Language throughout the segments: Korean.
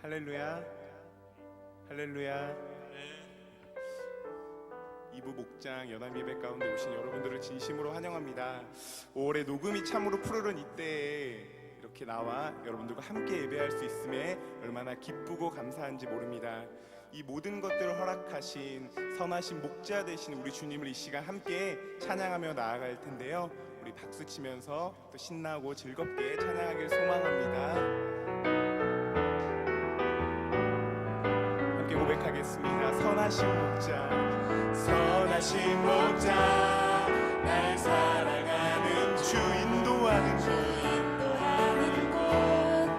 할렐루야, 할렐루야. 2부 목장 연합 예배 가운데 오신 여러분들을 진심으로 환영합니다. 5월에 녹음이 참으로 푸르른 이때에 이렇게 나와 여러분들과 함께 예배할 수 있음에 얼마나 기쁘고 감사한지 모릅니다. 이 모든 것들을 허락하신 선하신 목자 되신 우리 주님을 이 시간 함께 찬양하며 나아갈 텐데요, 우리 박수 치면서 또 신나고 즐겁게 찬양하길 소망합니다. 함께 고백하겠습니다. 선하신 목자, 선하신 목자, 날 사랑하는 주 인도하는 곳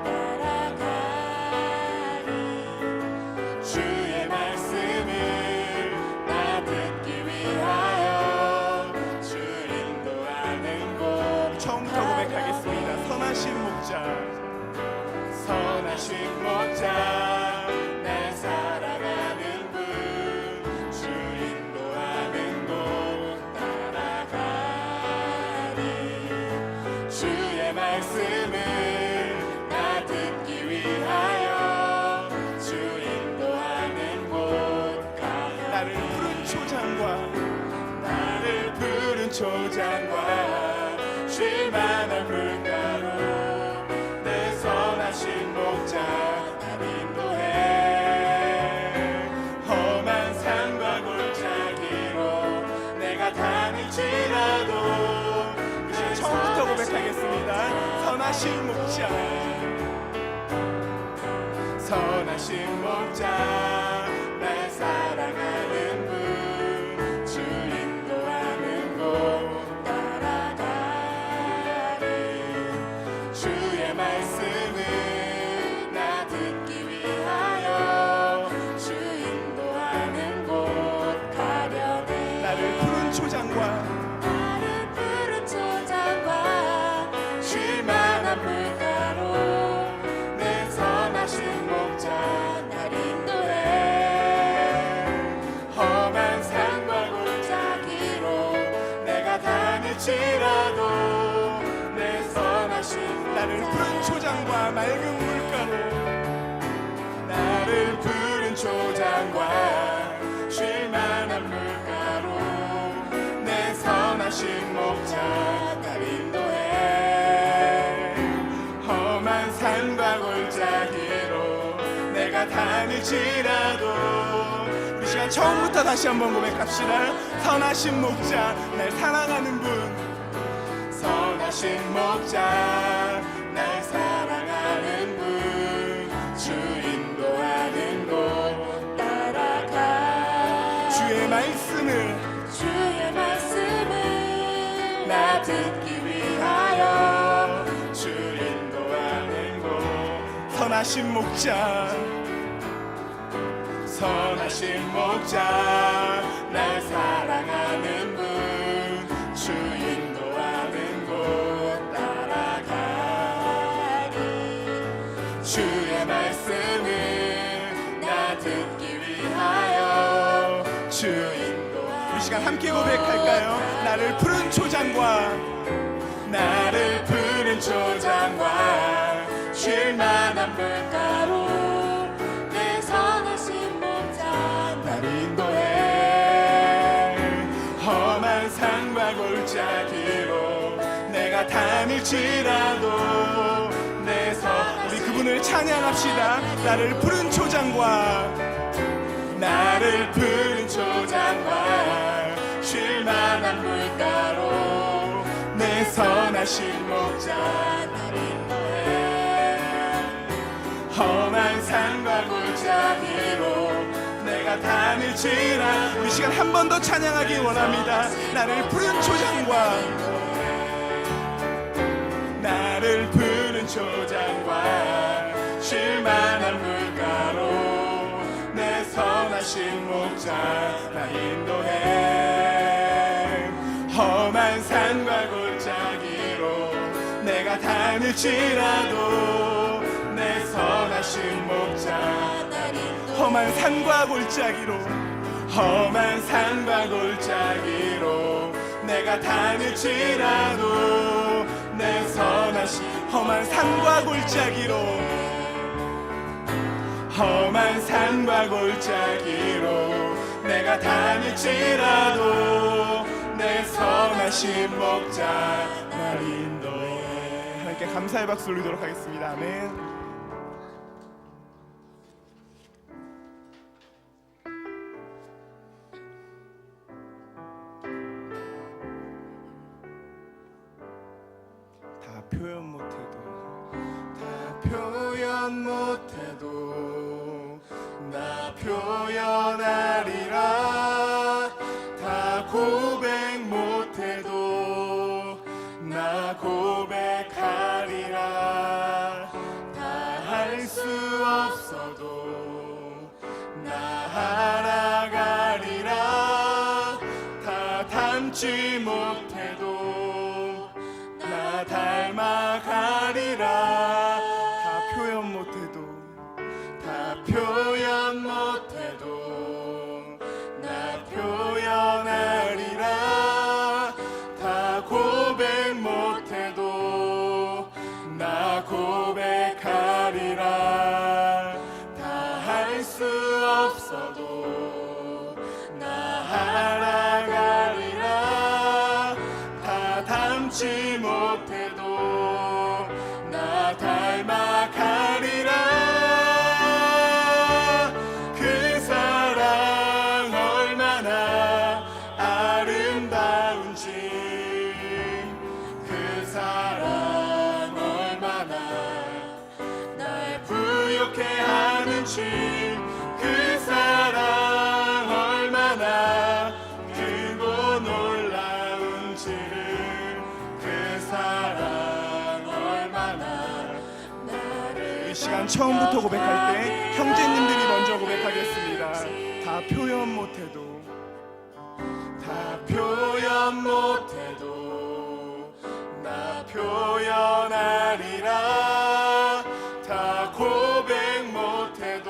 따라가리. 주의 말씀을 나 듣기 위하여 주 인도하는 곳. 처음부터 고백하겠습니다. 선하신 목자, 선하신 목자, 날 사랑하는 분, 주 인도하는 곳 따라가리. 주의 말씀을 나 듣기 위하여 주 인도하는 곳 가. 나를 푸른 초장과, 나를 푸른 초장과 쉴만한 물가로 내 선하신 목자 날 인도해. 험한 산과 골짜기로 내가 다닐지라도. 처음부터 고백하겠습니다. 선하신 목자, 선하신 목자, 날 사랑하는 분, 주 인도하는 곳 따라가리. 주의 말씀을 나 듣기 위하여 주 인도하는 곳 가려네. 나를 푸른 초장과, 나를 푸른 초장과 쉴만한 물가로 내 선하신 목자 날 인도해. 험한 산과 골짜기로 내가 다닐지라도 내 선하신 나를 푸른 초장과 맑은 물가로, 나를 푸른 초장과 쉴만한 물가로 내 선하신 목자 날 인도해. 험한 산과 골짜기로 내가 다닐지라도. 우리 시간 처음부터 다시 한번 고백합시다. 선하신 목자, 날 사랑하는 분, 선하신 목자, 날 사랑하는 분, 주 인도하는 곳 따라가. 주의 말씀을 나 듣기 위하여 주 인도하는 곳. 선하신 목자, 선하신 목자, 날 사랑하는 분, 주 인도하는 곳 따라가리. 주의 말씀을 나 듣기 위하여 주 인도하는. 이 시간 함께 고백할까요? 나를 푸른 초장과, 나를 푸른 초장과 쉴만한 물가로 내 선하신 목자 날 인도해. 험한 산과 골짜기로 내가 다닐지라도 내 선. 우리 그분을 찬양합시다. 나를 푸른 초장과, 나를 푸른 초장과 쉴만한 물가로 내 선하신 목자 날 인도해. 험한 산과 골짜기로 내가 다닐지라. 우리 시간 한 번 더 찬양하기 원합니다. 나를 푸른 초장과, 나를 푸른 초장과 쉴만한 물가로 내 선하신 목자 날 인도해. 험한 산과 골짜기로 내가 다닐지라도 내 선하신 목자 날 인도해. 험한 산과 골짜기로, 험한 산과 골짜기로 내가 다닐지라도 내 선하신 험한 산과 골짜기로, 산과 골짜기로 내가 다닐지라도 내 선하신 목자 날 인도해. 하나님께 감사의 박수 올리도록 하겠습니다. 아멘. 다 표현 못해도 나 표현하리라. 다 고백 못해도 나 고백하리라. 다 할 수 없어도 나 알아가리라. 다 닮지 못해도 나 닮아가리라. 다 표현 못해도 나 표현하리라. 다 고백 못해도 나 고백하리라. 다 할 수 없어도 나 알아가리라. 다 닮지 못해도 나 닮아가리라. 그 사랑 얼마나 크고 놀라운지를 그 사랑 얼마나 나를. 이 시간 처음부터 고백할 때 형제님들이 먼저 고백하겠습니다. 다 표현 못해도 나 표현하리라. 다 고백 못해도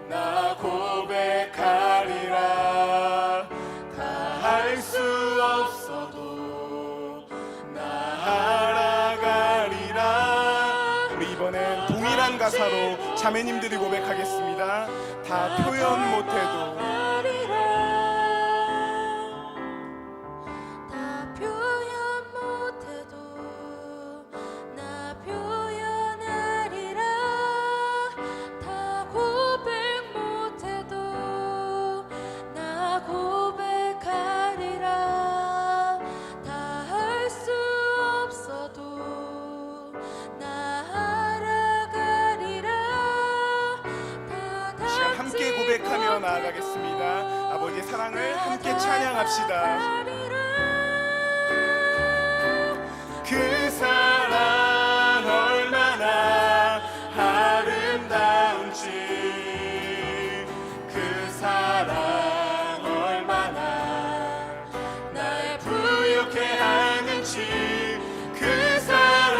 나 고백하리라. 다 할 수 없어도 나 알아가리라. 우리 이번엔 동일한 가사로 자매님들이 고백하겠습니다. 다 표현 못해도 고백하며 나아가겠습니다. 아버지의 사랑을 함께 찬양합시다. 그 사랑 얼마나 아름다운지, 그 사랑 얼마나 날 부욕해 하는지, 그 사랑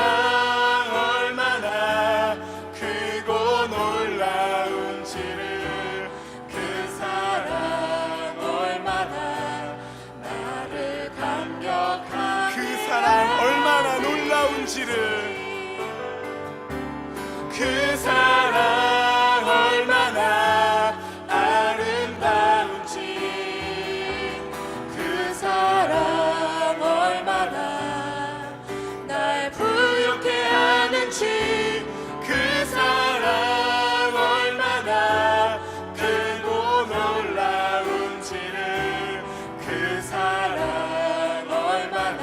얼마나 크고 놀라운지를, 얼마나 놀라운지를, 그 사랑 얼마나 아름다운지, 그 사랑 얼마나 날 부욕해 하는지, 그 사랑 얼마나 크고 놀라운지를, 그 사랑 얼마나.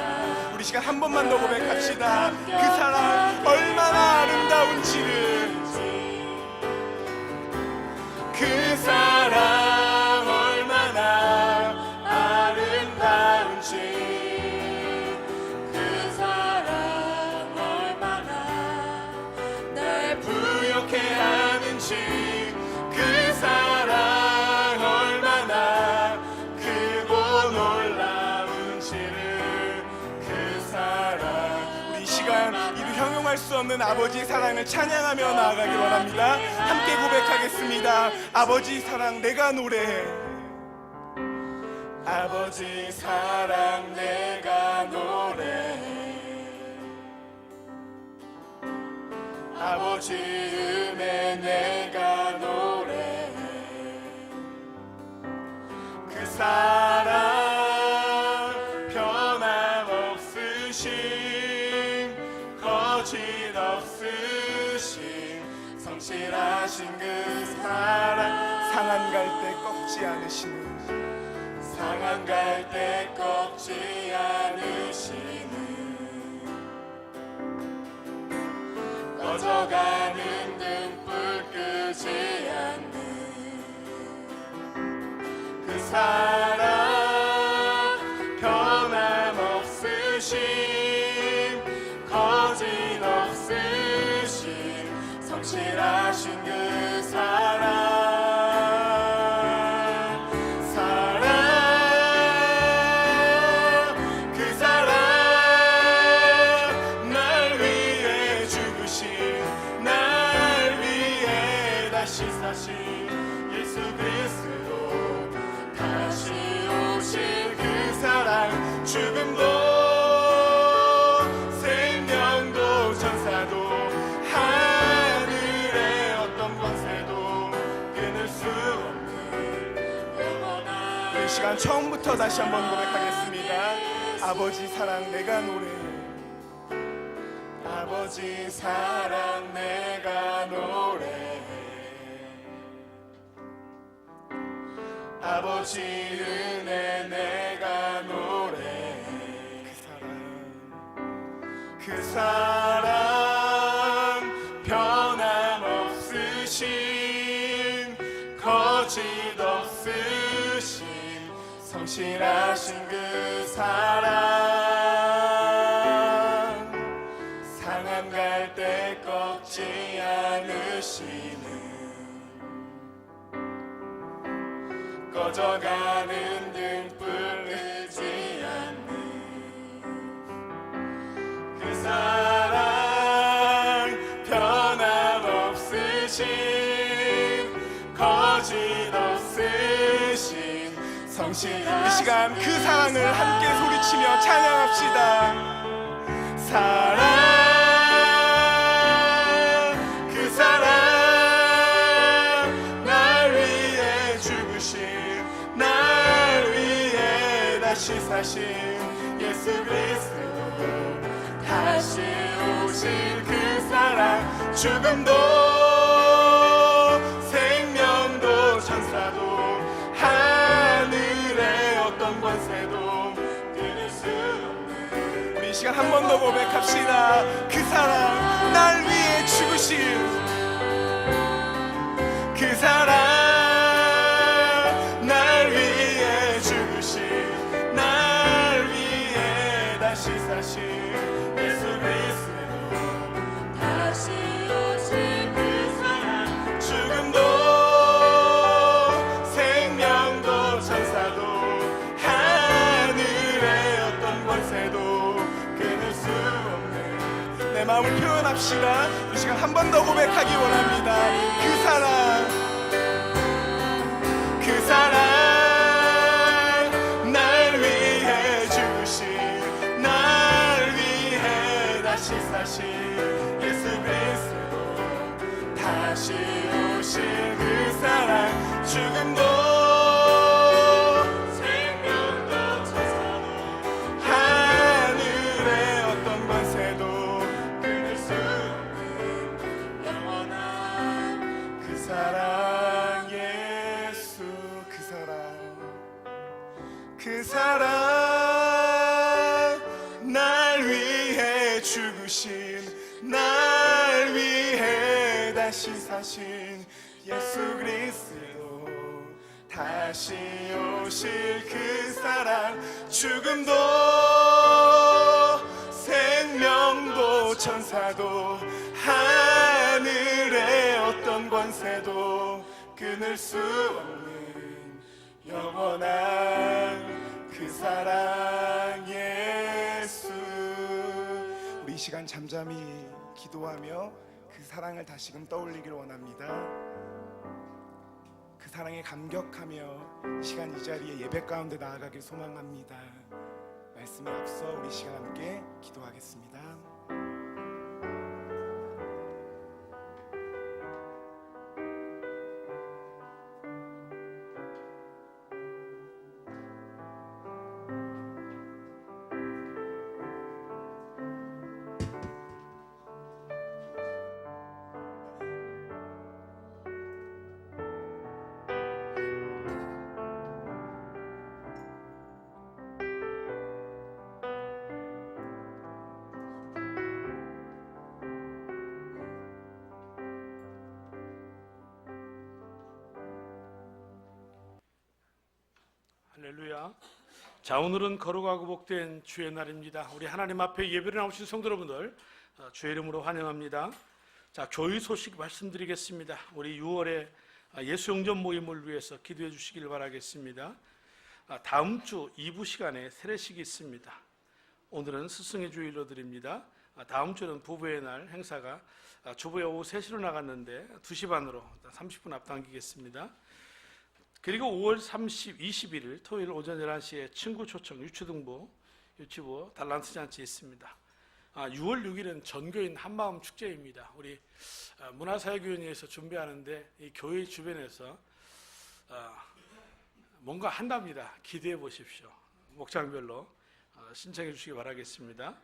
우리 시간 한 번만 더 고백합시다. 그 사랑 얼마나 아름다운지를, 그 사랑 얼마나 아름다운지, 그 사랑 얼마나 날 부욕해 하는지, 그 사랑 얼마나 크고 놀라운지를, 우리 이 시간 이루 형용할 수 없는 아버지의 사랑을 찬양하며 나아가길 원합니다. 함께 고백하겠습니다. 아버지 사랑 내가 노래해. 아버지 사랑 내가 노래해. 아버지 은혜 내가 노래해. 성실하신 그 사랑, 상한 갈 때 꺾지 않으시는, 상한 갈 때 꺾지 않으시는, 꺼져가는 등불 끄지 않는 그 사랑, 변함없으신, 거짓없으신, 성실하신 그 사랑, 그 사랑, 날 위해 죽으신, 날 위해 다시 사신 예수 그리스도, 다시 오실 그 사랑, 죽음도 생명도 천사도 하늘의 어떤 권세도 끊을 수 없는 영원한, 이 시간 처음부터 다시 한번 고백하겠습니다. 아버지 사랑 내가 노래해, 아버지 사랑 내가 노래해, 아버지 은혜 내가 노래해, 그 사랑 변함없으신, 거짓없으신, 성실하신 그 사랑, 상한 갈 때 꺾지 않으시는, 꺼져가는 등불 끄지 않는 그 사랑, 변함없으신, 거짓없으신, 성실하신 이 시간 그 사랑을 함께 소리치며 찬양합시다. 사랑, 그 사랑, 날 위해 죽으신, 날 위해 다시 사신 예수 그리스도, 다시 오실 그 사랑, 죽음도 생명도 천사도 하늘의 어떤 권세도 끊을 수 없는, 우리 이 시간 한 번 더 고백합시다. 그 사랑 날 위해 죽으신, 그 사랑, 날 위해 죽으신, 날 위해 다시 사신 예수 그리스도, 다시 오실 그 사랑, 죽음도 생명도 천사도 하늘의 어떤 권세도 끊을 수 없는, 내 마음을 표현합시다. 이 시간 한 번 더 고백하기 원합니다. 그 사랑, 그 사랑, 날 위해 죽으신, 날 위해 다시 사신 예수 그리스도, 다시 오실 그 사랑, 죽음도 생명도 천사도 하늘의 어떤 권세도 끊을 수 없는 영원한 그 사랑, 예수 그 사랑, 그 사랑 날 위해 죽으신, 날 위해 다시 사신 예수 그리스도, 다시 오실 그 사랑, 죽음도 생명도 천사도 하늘의 어떤 권세도 끊을 수 없는 영원한 그 사랑 예수. 우리 이 시간 잠잠히 기도하며 그 사랑을 다시금 떠올리기를 원합니다. 그 사랑에 감격하며 이 시간 이 자리에 예배 가운데 나아가길 소망합니다. 말씀에 앞서 우리 시간 함께 기도하겠습니다. 할렐루야. 자, 오늘은 거룩하고 복된 주의 날입니다. 우리 하나님 앞에 예배를 나오신 성도 여러분들 주의 이름으로 환영합니다. 자, 교회 소식 말씀드리겠습니다. 우리 6월에 예수 영접 모임을 위해서 기도해 주시길 바라겠습니다. 다음 주 2부 시간에 세례식이 있습니다. 오늘은 스승의 주일로 드립니다. 다음 주는 부부의 날 행사가 주부에 오후 3시로 나갔는데 2시 반으로 30분 앞당기겠습니다. 그리고 5월 30, 21일 토요일 오전 11시에 친구 초청 유치부 달란트 잔치 있습니다. 6월 6일은 전교인 한마음 축제입니다. 우리 문화사회교연위에서 준비하는데 이 교회 주변에서 뭔가 한답니다. 기대해 보십시오. 목장별로 신청해 주시기 바라겠습니다.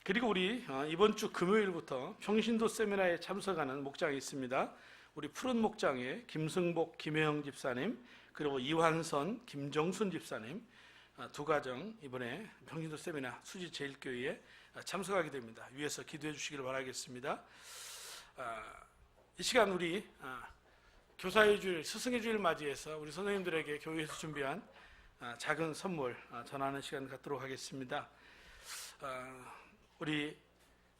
그리고 우리 이번 주 금요일부터 평신도 세미나에 참석하는 목장이 있습니다. 우리 푸른 목장의 김승복, 김혜영 집사님, 그리고 이환선, 김정순 집사님 두 가정 이번에 평신도 세미나 수지 제일교회에 참석하게 됩니다. 위에서 기도해 주시길 바라겠습니다. 이 시간 우리 교사의 주일, 스승의 주일 맞이해서 우리 선생님들에게 교회에서 준비한 작은 선물 전하는 시간 갖도록 하겠습니다. 우리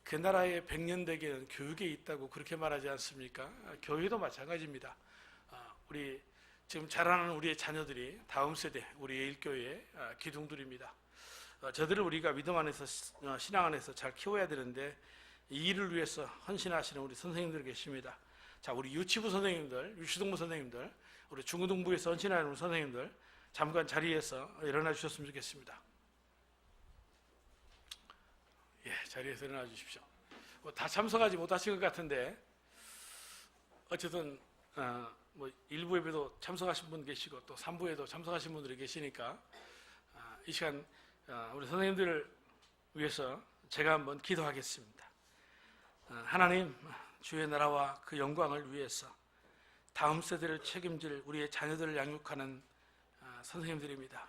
그 나라의 백년대계는 교육에 있다고 그렇게 말하지 않습니까? 교회도 마찬가지입니다. 우리 지금 자라는 우리의 자녀들이 다음 세대 우리의 일교회의 기둥들입니다. 저들을 우리가 믿음 안에서 신앙 안에서 잘 키워야 되는데 이 일을 위해서 헌신하시는 우리 선생님들 계십니다. 자, 우리 유치부 선생님들, 유치동부 선생님들, 우리 중고등부에서 헌신하는 우리 선생님들 잠깐 자리에서 일어나 주셨으면 좋겠습니다. 예, 자리에서 일어나 주십시오. 다 참석하지 못하신 것 같은데 어쨌든 1부 예배도 참석하신 분 계시고 또 3부에도 참석하신 분들이 계시니까 이 시간 우리 선생님들을 위해서 제가 한번 기도하겠습니다. 하나님, 주의 나라와 그 영광을 위해서 다음 세대를 책임질 우리의 자녀들을 양육하는 선생님들입니다.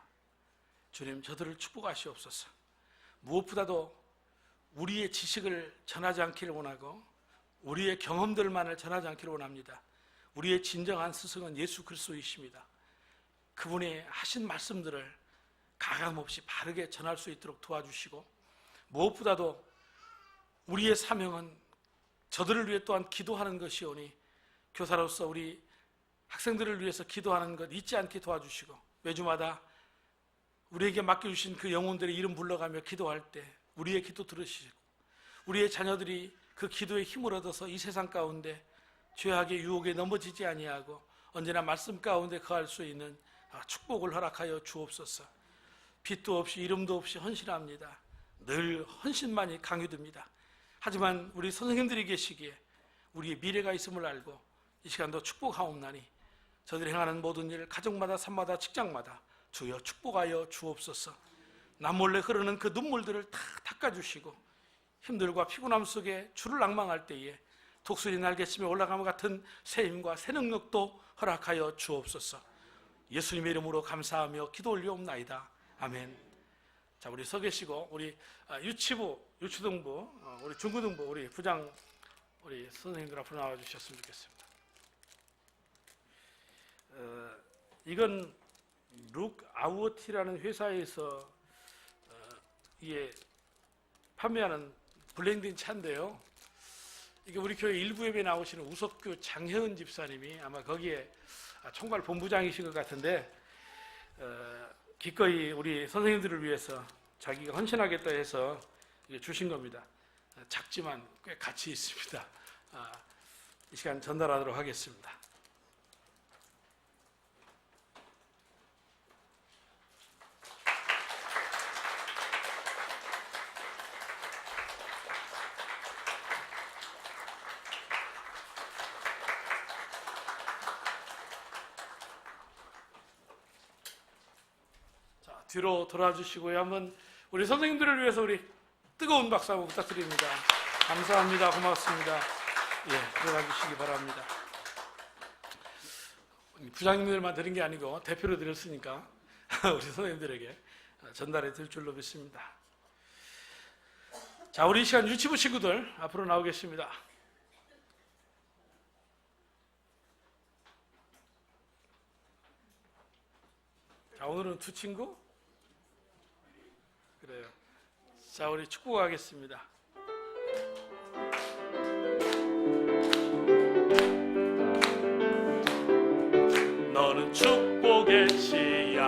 주님, 저들을 축복하시옵소서. 무엇보다도 우리의 지식을 전하지 않기를 원하고 우리의 경험들만을 전하지 않기를 원합니다. 우리의 진정한 스승은 예수 그리스도이십니다. 그분이 하신 말씀들을 가감없이 바르게 전할 수 있도록 도와주시고 무엇보다도 우리의 사명은 저들을 위해 또한 기도하는 것이오니 교사로서 우리 학생들을 위해서 기도하는 것 잊지 않게 도와주시고 매주마다 우리에게 맡겨주신 그 영혼들의 이름 불러가며 기도할 때 우리의 기도 들으시고 우리의 자녀들이 그 기도의 힘을 얻어서 이 세상 가운데 죄악의 유혹에 넘어지지 아니하고 언제나 말씀 가운데 거할 수 있는 축복을 허락하여 주옵소서. 빛도 없이 이름도 없이 헌신합니다. 늘 헌신만이 강요됩니다. 하지만 우리 선생님들이 계시기에 우리의 미래가 있음을 알고 이 시간도 축복하옵나니 저들이 행하는 모든 일 가정마다 삶마다 직장마다 주여 축복하여 주옵소서. 남몰래 흐르는 그 눈물들을 다 닦아주시고 힘들과 피곤함 속에 주를 낭망할 때에 독수리 날개치며 올라감과 같은 새 힘과 새 능력도 허락하여 주옵소서. 예수님의 이름으로 감사하며 기도 올리옵나이다. 아멘. 자, 우리 서 계시고 우리 유치부, 유치동부, 우리 중고등부 우리 부장 우리 선생님들 앞으로 나와 주셨으면 좋겠습니다. 이건 룩아우어티라는 회사에서 이게 판매하는 블렌딩 차인데요. 이게 우리 교회 일부 예배 나오시는 우석규 장혜은 집사님이 아마 거기에 총괄 본부장이신 것 같은데 기꺼이 우리 선생님들을 위해서 자기가 헌신하겠다 해서 주신 겁니다. 작지만 꽤 가치 있습니다. 이 시간 전달하도록 하겠습니다. 뒤로 돌아주시고요. 한번 우리 선생님들을 위해서 우리 뜨거운 박수 한번 부탁드립니다. 감사합니다. 고맙습니다. 예, 들어가 주시기 바랍니다. 부장님들만 드린 게 아니고 대표로 드렸으니까 우리 선생님들에게 전달해 드릴 줄로 믿습니다. 자, 우리 이 시간 유치부 친구들 앞으로 나오겠습니다. 자, 오늘은 두 친구? 그래요. 자, 우리 축구 가겠습니다. 너는 축복의 씨야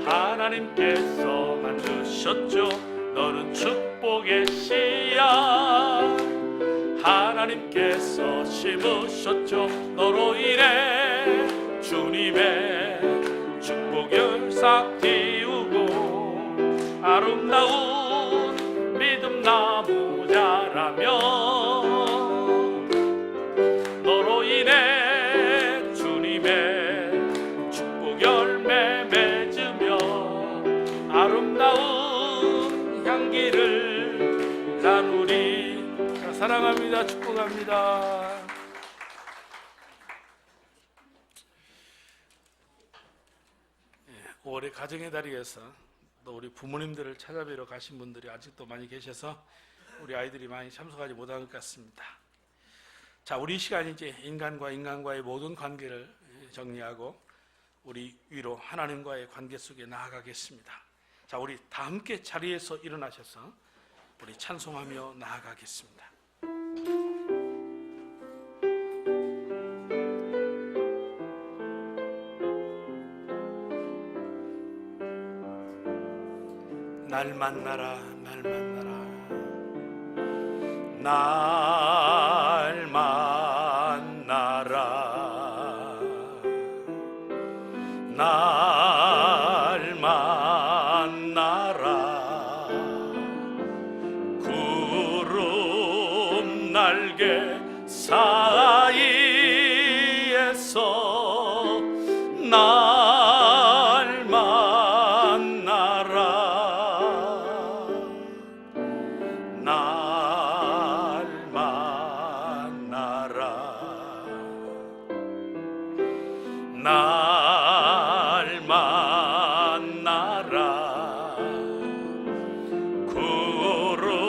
하나님께서 만드셨죠. 너는 축복의 씨야 하나님께서 심으셨죠. 너로 인해 주님의 축복을 싹 틔우고 아름다운 믿음 나무 자라며 너로 인해 주님의 축복 열매 맺으며 아름다운 향기를 나누리. 자, 사랑합니다. 축복합니다. 올해 가정의 달이에서 또 우리 부모님들을 찾아뵈러 가신 분들이 아직도 많이 계셔서 우리 아이들이 많이 참석하지 못한 것 같습니다. 자, 우리 시간이 이제 인간과의 모든 관계를 정리하고 우리 위로 하나님과의 관계 속에 나아가겠습니다. 자, 우리 다 함께 자리에서 일어나셔서 우리 찬송하며 나아가겠습니다. 날 만나라, 날 만나라, 날 만나라, 날 만나라. 구름 날개 사이에서 날 만나라. 날 만나라. 날 만나라. 구름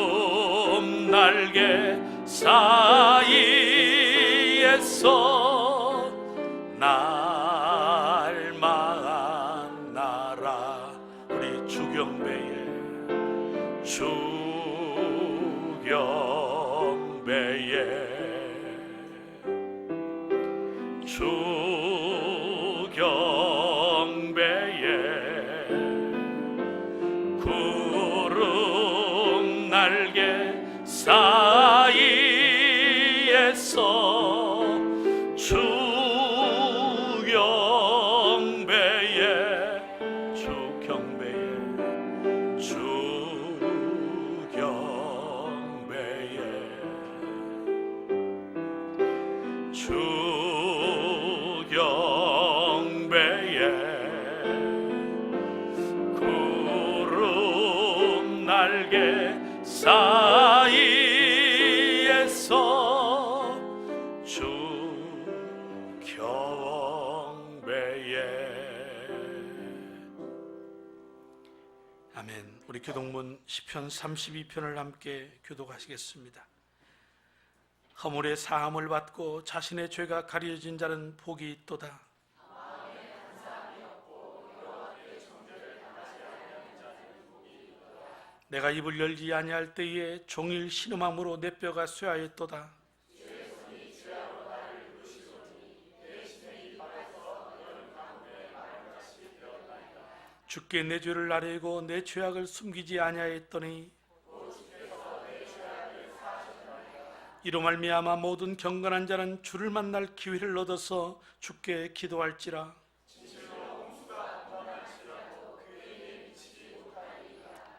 날개 사이에서 날 만나라. 우리 주경배에 주경배에 구름 날개 사이에서 주경배에 구름 날개 사이에서 주경배에. 아멘. 우리 교동문 시편 32편을 함께 교독하시겠습니다. 허물의 사함을 받고 자신의 죄가 가려진 자는 복이 있도다. 내가 입을 열지 아니할 때에 종일 신음함으로 내 뼈가 쇠하였도다. 주께 내 죄를 아뢰고 내 죄악을 숨기지 아니하였더니 이로 말미암아 모든 경건한 자는 주를 만날 기회를 얻어서 주께 기도할지라.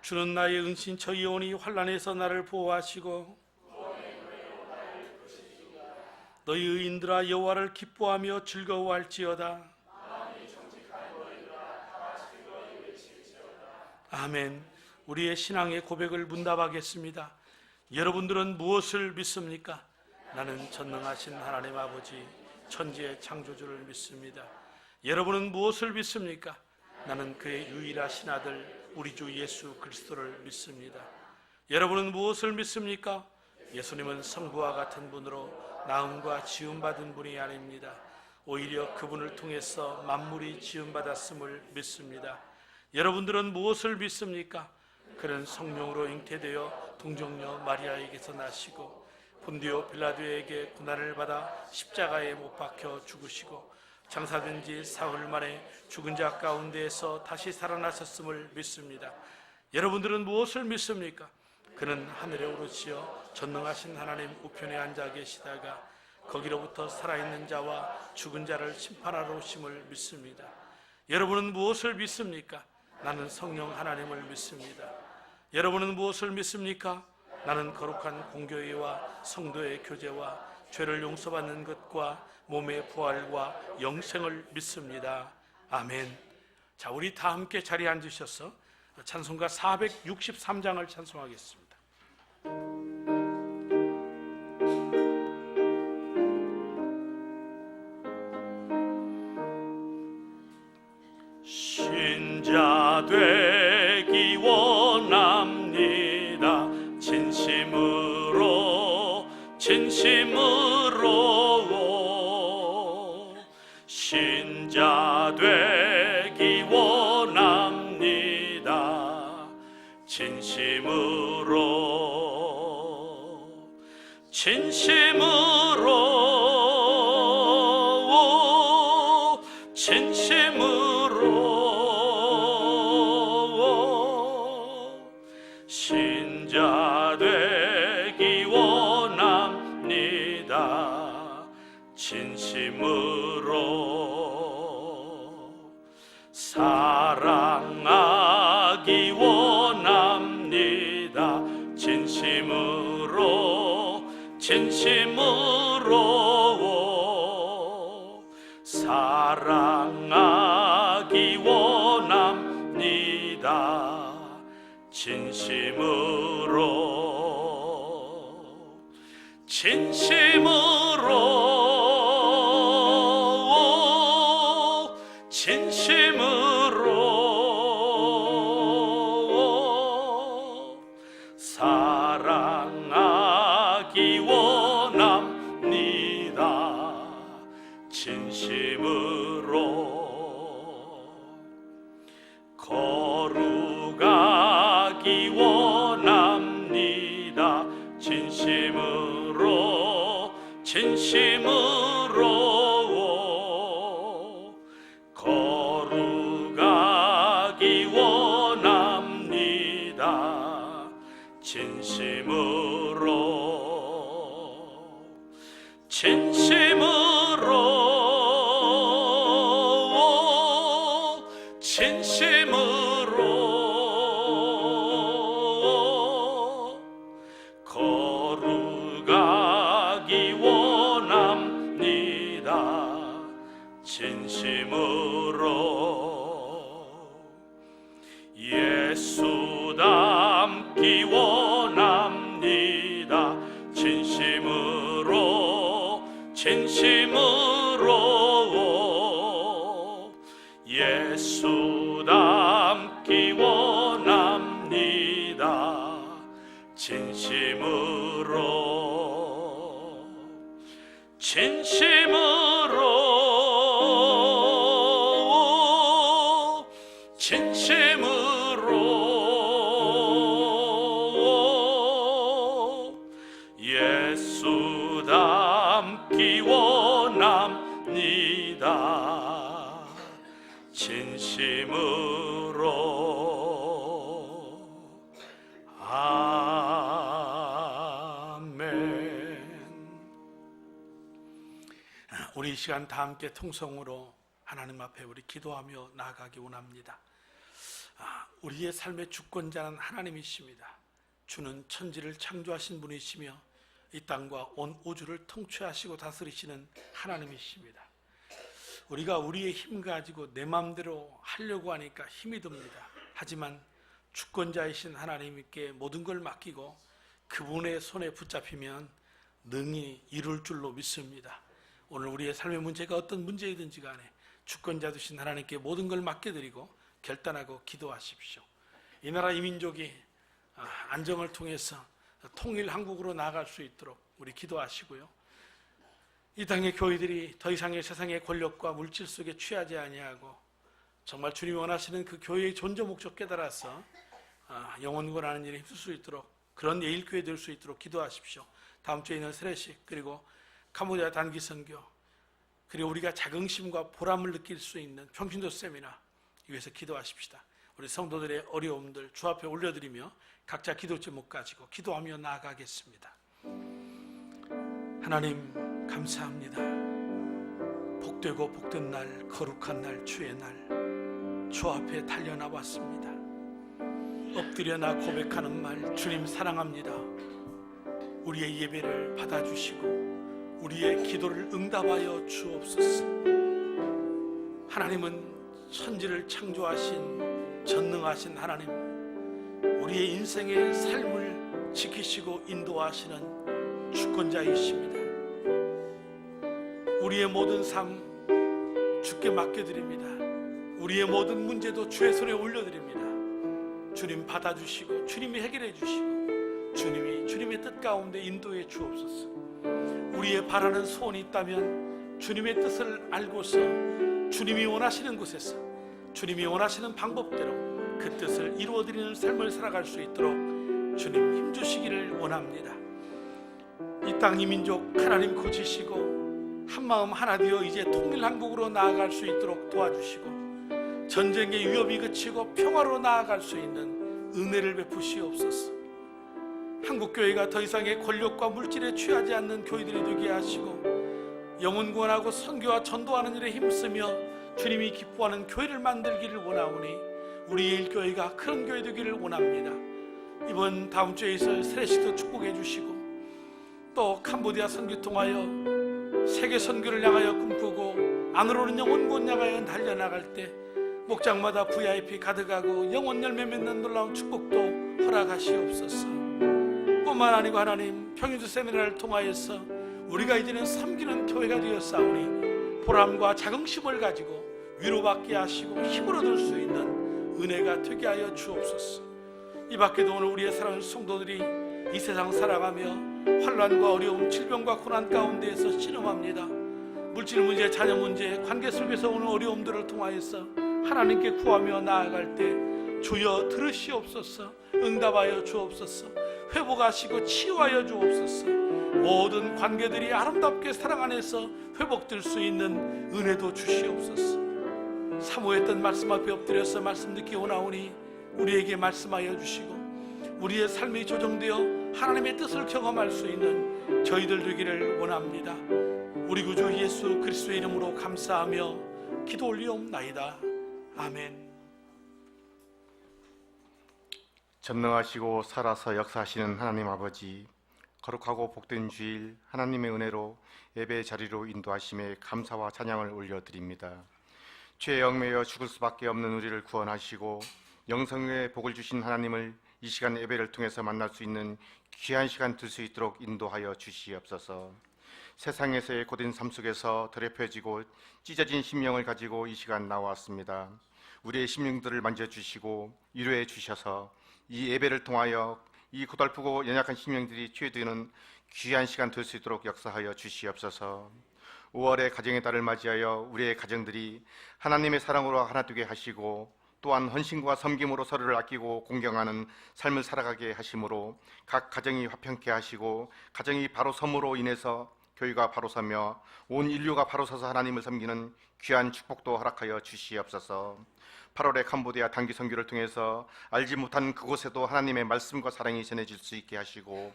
주는 나의 은신처이오니 환난에서 나를 보호하시고 너희 의인들아 여호와를 기뻐하며 즐거워할지어다. 아멘. 우리의 신앙의 고백을 문답하겠습니다. 여러분들은 무엇을 믿습니까? 나는 전능하신 하나님 아버지 천지의 창조주를 믿습니다. 여러분은 무엇을 믿습니까? 나는 그의 유일하신 아들 우리 주 예수 그리스도를 믿습니다. 여러분은 무엇을 믿습니까? 예수님은 성부와 같은 분으로 나음과 지음받은 분이 아닙니다. 오히려 그분을 통해서 만물이 지음받았음을 믿습니다. 여러분들은 무엇을 믿습니까? 그는 성령으로 잉태되어 동정녀 마리아에게서 나시고 본디오 빌라도에게 고난을 받아 십자가에 못 박혀 죽으시고 장사된 지 사흘 만에 죽은 자 가운데에서 다시 살아나셨음을 믿습니다. 여러분들은 무엇을 믿습니까? 그는 하늘에 오르시어 전능하신 하나님 우편에 앉아 계시다가 거기로부터 살아있는 자와 죽은 자를 심판하러 오심을 믿습니다. 여러분은 무엇을 믿습니까? 나는 성령 하나님을 믿습니다. 여러분은 무엇을 믿습니까? 나는 거룩한 공교회와 성도의 교제와 죄를 용서받는 것과 몸의 부활과 영생을 믿습니다. 아멘. 자, 우리 다 함께 자리에 앉으셔서 찬송가 463장을 찬송하겠습니다. 신자 되기 원합니다. 진심으로 신자 되기 원합니다. 신자 되기 원합니다. 진심으로 사랑하기 원합니다. 진심으로 사랑하기 원합니다. 사랑하기 원합니다. 진심으로 거룩하기 원합니다. 진심으로 거룩하기 원합니다. 진심으로 거룩하기 원합니다. 진심으로 예수 닮기 원합니다. 진심으로 예수 닮기 원합니다. 진심으로 예수 닮기 원합니다. 진심으로 아멘. 우리 이 시간 다 함께 통성으로 하나님 앞에 우리 기도하며 나아가기 원합니다. 우리의 삶의 주권자는 하나님이십니다. 주는 천지를 창조하신 분이시며 이 땅과 온 우주를 통치하시고 다스리시는 하나님이십니다. 우리가 우리의 힘 가지고 내 마음대로 하려고 하니까 힘이 듭니다. 하지만 주권자이신 하나님께 모든 걸 맡기고 그분의 손에 붙잡히면 능히 이룰 줄로 믿습니다. 오늘 우리의 삶의 문제가 어떤 문제이든지 간에 주권자 되신 하나님께 모든 걸 맡겨드리고 결단하고 기도하십시오. 이 나라 이 민족이 안정을 통해서 통일 한국으로 나아갈 수 있도록 우리 기도하시고요. 이 땅의 교회들이 더 이상의 세상의 권력과 물질 속에 취하지 아니하고 정말 주님이 원하시는 그 교회의 존재 목적 깨달아서 영원구원하는 일에 힘쓸 수 있도록 그런 예일교회 될 수 있도록 기도하십시오. 다음 주에 있는 세례식 그리고 캄보디아 단기 선교 그리고 우리가 자긍심과 보람을 느낄 수 있는 평신도 세미나 위해서 기도하십시다. 우리 성도들의 어려움들 주 앞에 올려드리며 각자 기도 제목 가지고 기도하며 나아가겠습니다. 하나님 감사합니다. 복되고 복된 날 거룩한 날 주의 날 주 앞에 달려나왔습니다. 엎드려 나 고백하는 말 주님 사랑합니다. 우리의 예배를 받아주시고 우리의 기도를 응답하여 주옵소서. 하나님은 천지를 창조하신 전능하신 하나님, 우리의 인생의 삶을 지키시고 인도하시는 주권자이십니다. 우리의 모든 삶 주께 맡겨드립니다. 우리의 모든 문제도 주의 손에 올려드립니다. 주님 받아주시고 주님이 해결해 주시고 주님이 주님의 뜻 가운데 인도해 주옵소서. 우리의 바라는 소원이 있다면 주님의 뜻을 알고서 주님이 원하시는 곳에서 주님이 원하시는 방법대로 그 뜻을 이루어드리는 삶을 살아갈 수 있도록 주님 힘주시기를 원합니다. 이 땅 이 민족 하나님 고치시고 한마음 하나 되어 이제 통일한국으로 나아갈 수 있도록 도와주시고 전쟁의 위협이 그치고 평화로 나아갈 수 있는 은혜를 베푸시옵소서. 한국교회가 더 이상의 권력과 물질에 취하지 않는 교회들이 되게 하시고 영혼 구원하고 선교와 전도하는 일에 힘쓰며 주님이 기뻐하는 교회를 만들기를 원하오니 우리 예일교회가 그런 교회 되기를 원합니다. 이번 다음 주에 있을 세례식도 축복해 주시고 또 캄보디아 선교 통하여 세계 선교를 향하여 꿈꾸고 안으로는 영혼 구원 향하여 달려나갈 때 목장마다 VIP 가득하고 영혼 열매 맺는 놀라운 축복도 허락하시옵소서. 뿐만 아니고 하나님 평일주 세미나를 통하여서 우리가 이제는 섬기는 교회가 되었사오니 보람과 자긍심을 가지고 위로받게 하시고 힘을 얻을 수 있는 은혜가 되게 하여 주옵소서. 이 밖에도 오늘 우리의 사랑하는 성도들이 이 세상 살아가며 환난과 어려움 질병과 고난 가운데에서 신음합니다. 물질 문제, 자녀 문제, 관계 속에서 오는 어려움들을 통하여서 하나님께 구하며 나아갈 때 주여 들으시옵소서. 응답하여 주옵소서. 회복하시고 치유하여 주옵소서. 모든 관계들이 아름답게 사랑 안에서 회복될 수 있는 은혜도 주시옵소서. 사모했던 말씀 앞에 엎드려서 말씀 듣기 원하오니 우리에게 말씀하여 주시고 우리의 삶이 조정되어 하나님의 뜻을 경험할 수 있는 저희들 되기를 원합니다. 우리 구주 예수 그리스도의 이름으로 감사하며 기도 올리옵나이다. 아멘. 전능하시고 살아서 역사하시는 하나님 아버지, 거룩하고 복된 주일 하나님의 은혜로 예배의 자리로 인도하심에 감사와 찬양을 올려드립니다. 죄에 얽매여 죽을 수밖에 없는 우리를 구원하시고 영생의 복을 주신 하나님을 이 시간 예배를 통해서 만날 수 있는 귀한 시간 될 수 있도록 인도하여 주시옵소서. 세상에서의 고된 삶 속에서 더럽혀지고 찢어진 심령을 가지고 이 시간 나왔습니다. 우리의 심령들을 만져주시고 위로해 주셔서 이 예배를 통하여 이 고달프고 연약한 심령들이 치유되는 귀한 시간 될 수 있도록 역사하여 주시옵소서. 5월의 가정의 달을 맞이하여 우리의 가정들이 하나님의 사랑으로 하나 되게 하시고 또한 헌신과 섬김으로 서로를 아끼고 공경하는 삶을 살아가게 하심으로 각 가정이 화평케 하시고 가정이 바로 섬으로 인해서 교회가 바로 서며 온 인류가 바로 서서 하나님을 섬기는 귀한 축복도 허락하여 주시옵소서. 8월의 캄보디아 단기 선교를 통해서 알지 못한 그곳에도 하나님의 말씀과 사랑이 전해질 수 있게 하시고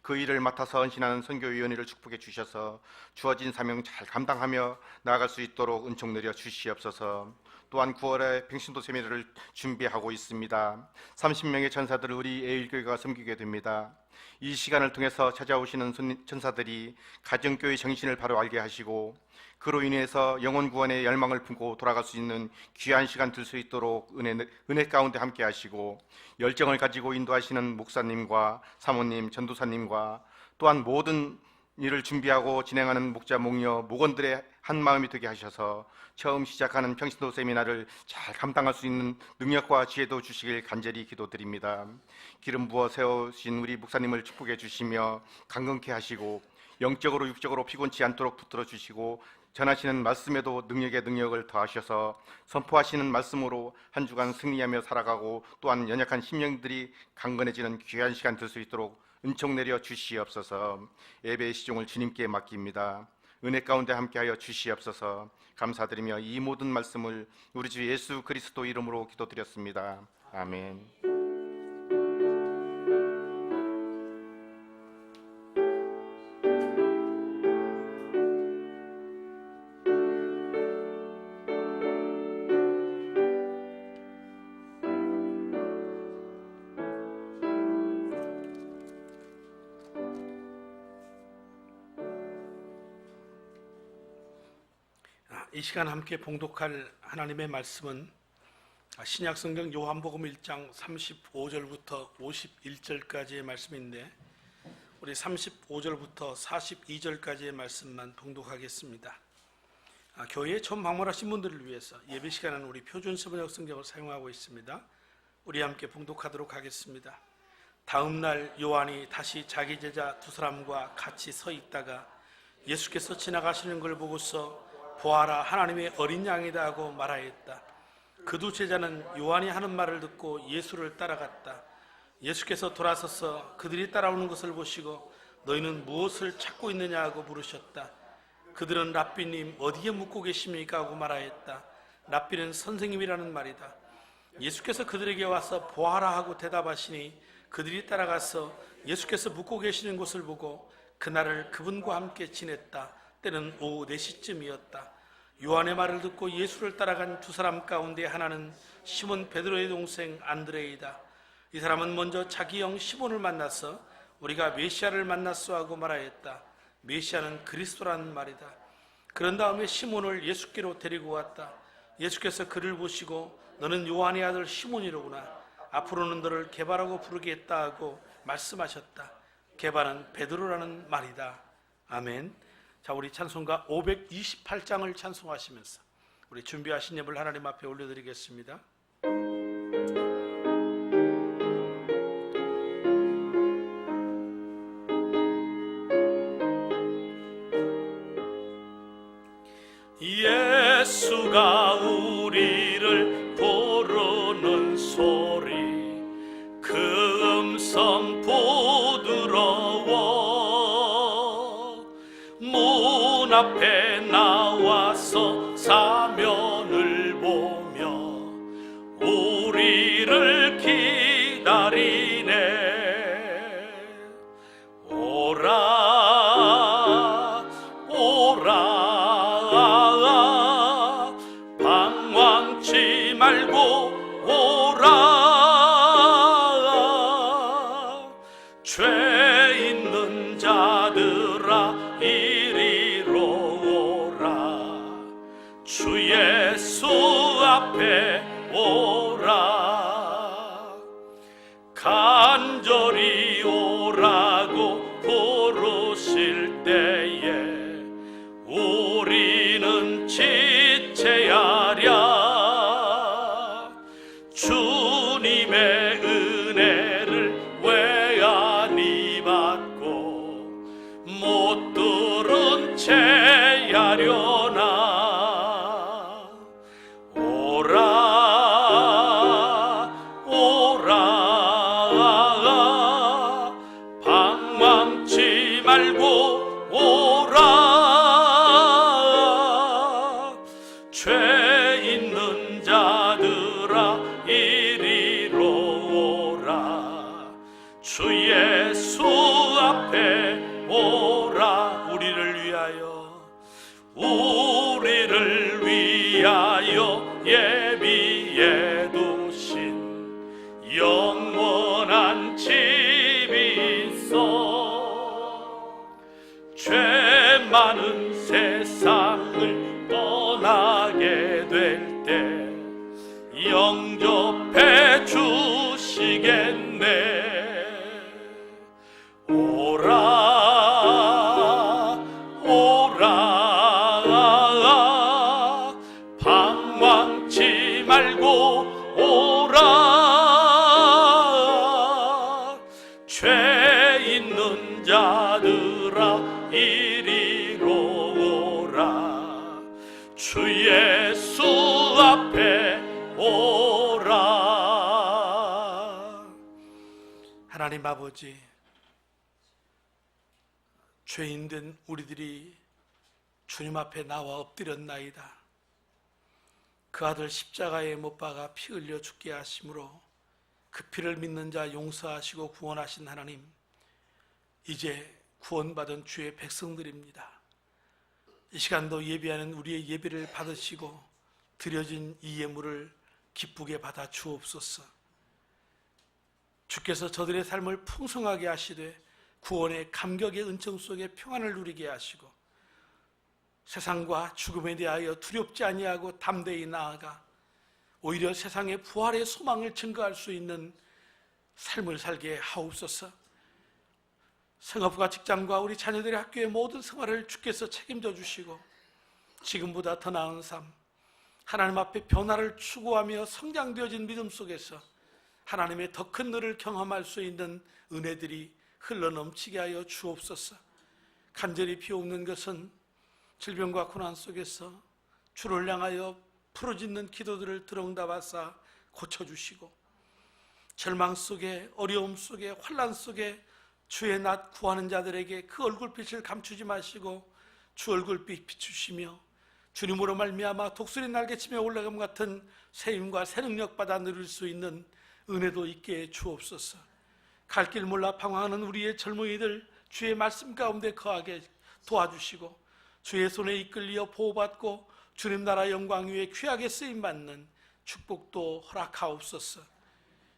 그 일을 맡아서 헌신하는 선교위원회를 축복해 주셔서 주어진 사명 잘 감당하며 나아갈 수 있도록 은총 내려 주시옵소서. 또한 9월에 평신도 세미나를 준비하고 있습니다. 30명의 전사들을 우리 예일교회가 섬기게 됩니다. 이 시간을 통해서 찾아오시는 전사들이 가정교회 정신을 바로 알게 하시고 그로 인해서 영혼 구원의 열망을 품고 돌아갈 수 있는 귀한 시간 될 수 있도록 은혜 가운데 함께 하시고 열정을 가지고 인도하시는 목사님과 사모님, 전도사님과 또한 모든 일을 준비하고 진행하는 목자, 목녀, 목원들의 한 마음이 되게 하셔서 처음 시작하는 평신도 세미나를 잘 감당할 수 있는 능력과 지혜도 주시길 간절히 기도드립니다. 기름 부어 세우신 우리 목사님을 축복해 주시며 강건케 하시고 영적으로 육적으로 피곤치 않도록 붙들어 주시고 전하시는 말씀에도 능력에 능력을 더하셔서 선포하시는 말씀으로 한 주간 승리하며 살아가고 또한 연약한 심령들이 강건해지는 귀한 시간 될 수 있도록 은총 내려 주시옵소서. 예배의 시종을 주님께 맡깁니다. 은혜 가운데 함께하여 주시옵소서. 감사드리며 이 모든 말씀을 우리 주 예수 그리스도 이름으로 기도드렸습니다. 아멘. 이 시간 함께 봉독할 하나님의 말씀은 신약성경 요한복음 1장 35절부터 51절까지의 말씀인데 우리 35절부터 42절까지의 말씀만 봉독하겠습니다. 교회에 처음 방문하신 분들을 위해서 예배 시간은 우리 표준 세번역 성경을 사용하고 있습니다. 우리 함께 봉독하도록 하겠습니다. 다음 날 요한이 다시 자기 제자 두 사람과 같이 서 있다가 예수께서 지나가시는 걸 보고서 보아라, 하나님의 어린 양이다 하고 말하였다. 그 두 제자는 요한이 하는 말을 듣고 예수를 따라갔다. 예수께서 돌아서서 그들이 따라오는 것을 보시고 너희는 무엇을 찾고 있느냐 하고 물으셨다. 그들은 랍비님 어디에 묵고 계십니까 하고 말하였다. 랍비는 선생님이라는 말이다. 예수께서 그들에게 와서 보아라 하고 대답하시니 그들이 따라가서 예수께서 묵고 계시는 곳을 보고 그날을 그분과 함께 지냈다. 때는 오후 4시쯤이었다. 요한의 말을 듣고 예수를 따라간 두 사람 가운데 하나는 시몬 베드로의 동생 안드레이다. 이 사람은 먼저 자기 형 시몬을 만나서 우리가 메시아를 만났소 하고 말하였다. 메시아는 그리스도라는 말이다. 그런 다음에 시몬을 예수께로 데리고 왔다. 예수께서 그를 보시고 너는 요한의 아들 시몬이로구나. 앞으로는 너를 게바라고 부르겠다 하고 말씀하셨다. 게바는 베드로라는 말이다. 아멘. 자, 우리 찬송가 528장을 찬송하시면서 우리 준비하신 예물 하나님 앞에 올려드리겠습니다. 예수가 우리를 부르는 소리 그 음성 부드러워 문 앞에 나와서 사면을 보며 우리를 기다리네. 오라 오라 방황치 말고 오라 죄 있는 자들아 이리로 오라 주 예수 앞에 오라 간절히 오라고 부르실 때에 우리는 지체하랴 주님의 은혜를 왜 아니 받고 못 들은 채 하려나. 오라 오라 방황치 말고 오라 죄 있는 자들아 이리로 오라 주 예수 앞에 오라. 우리를 위하여 예비해 두신 영원한 집이 있어 죄 많은 세상을 떠나게 될 때 영접해 주시겠네. 오라 오라 방황치 말고 오라 죄 있는 자들아 이리로 오라. 주 예수 앞에 오라. 하나님 아버지, 죄인된 우리들이 주님 앞에 나와 엎드렸나이다. 그 아들 십자가에 못 박아 피 흘려 죽게 하심으로 그 피를 믿는 자 용서하시고 구원하신 하나님, 이제 구원받은 주의 백성들입니다. 이 시간도 예배하는 우리의 예배를 받으시고 드려진 이 예물을 기쁘게 받아 주옵소서. 주께서 저들의 삶을 풍성하게 하시되 구원의 감격의 은총 속에 평안을 누리게 하시고 세상과 죽음에 대하여 두렵지 아니하고 담대히 나아가 오히려 세상의 부활의 소망을 증거할 수 있는 삶을 살게 하옵소서. 생업과 직장과 우리 자녀들의 학교의 모든 생활을 주께서 책임져 주시고 지금보다 더 나은 삶, 하나님 앞에 변화를 추구하며 성장되어진 믿음 속에서 하나님의 더 큰 늘을 경험할 수 있는 은혜들이 흘러넘치게 하여 주옵소서. 간절히 비옵는 것은 질병과 고난 속에서 주를 향하여 부르짖는 기도들을 들응답하사 고쳐주시고 절망 속에, 어려움 속에, 환난 속에 주의 낯 구하는 자들에게 그 얼굴빛을 감추지 마시고 주 얼굴빛 비추시며 주님으로 말미암아 독수리 날개치며 올라감 같은 새 힘과 새 능력 받아 누릴 수 있는 은혜도 있게 해 주옵소서. 갈 길 몰라 방황하는 우리의 젊은이들 주의 말씀 가운데 거하게 도와주시고 주의 손에 이끌려 보호받고 주님 나라 영광 위에 귀하게 쓰임받는 축복도 허락하옵소서.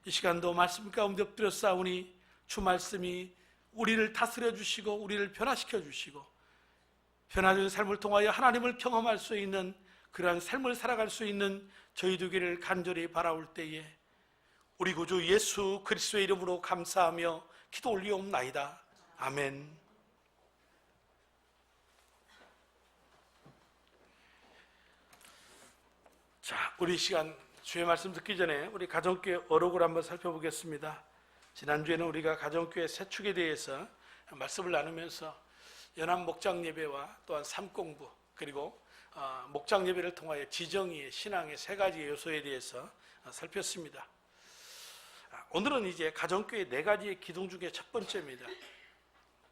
이 시간도 말씀 가운데 엎드려 싸우니 주 말씀이 우리를 다스려 주시고 우리를 변화시켜 주시고 변화된 삶을 통하여 하나님을 경험할 수 있는 그러한 삶을 살아갈 수 있는 저희 되기를 간절히 바라올 때에 우리 구주 예수 그리스도의 이름으로 감사하며 기도 올리옵나이다. 아멘. 자, 우리 시간 주의 말씀 듣기 전에 우리 가정교회 어록을 한번 살펴보겠습니다. 지난주에는 우리가 가정교회 세축에 대해서 말씀을 나누면서 연합 목장 예배와 또한 삶공부 그리고 목장 예배를 통하여 지정의 신앙의 세 가지 요소에 대해서 살폈습니다. 오늘은 이제 가정교회 네 가지의 기둥 중에 첫 번째입니다.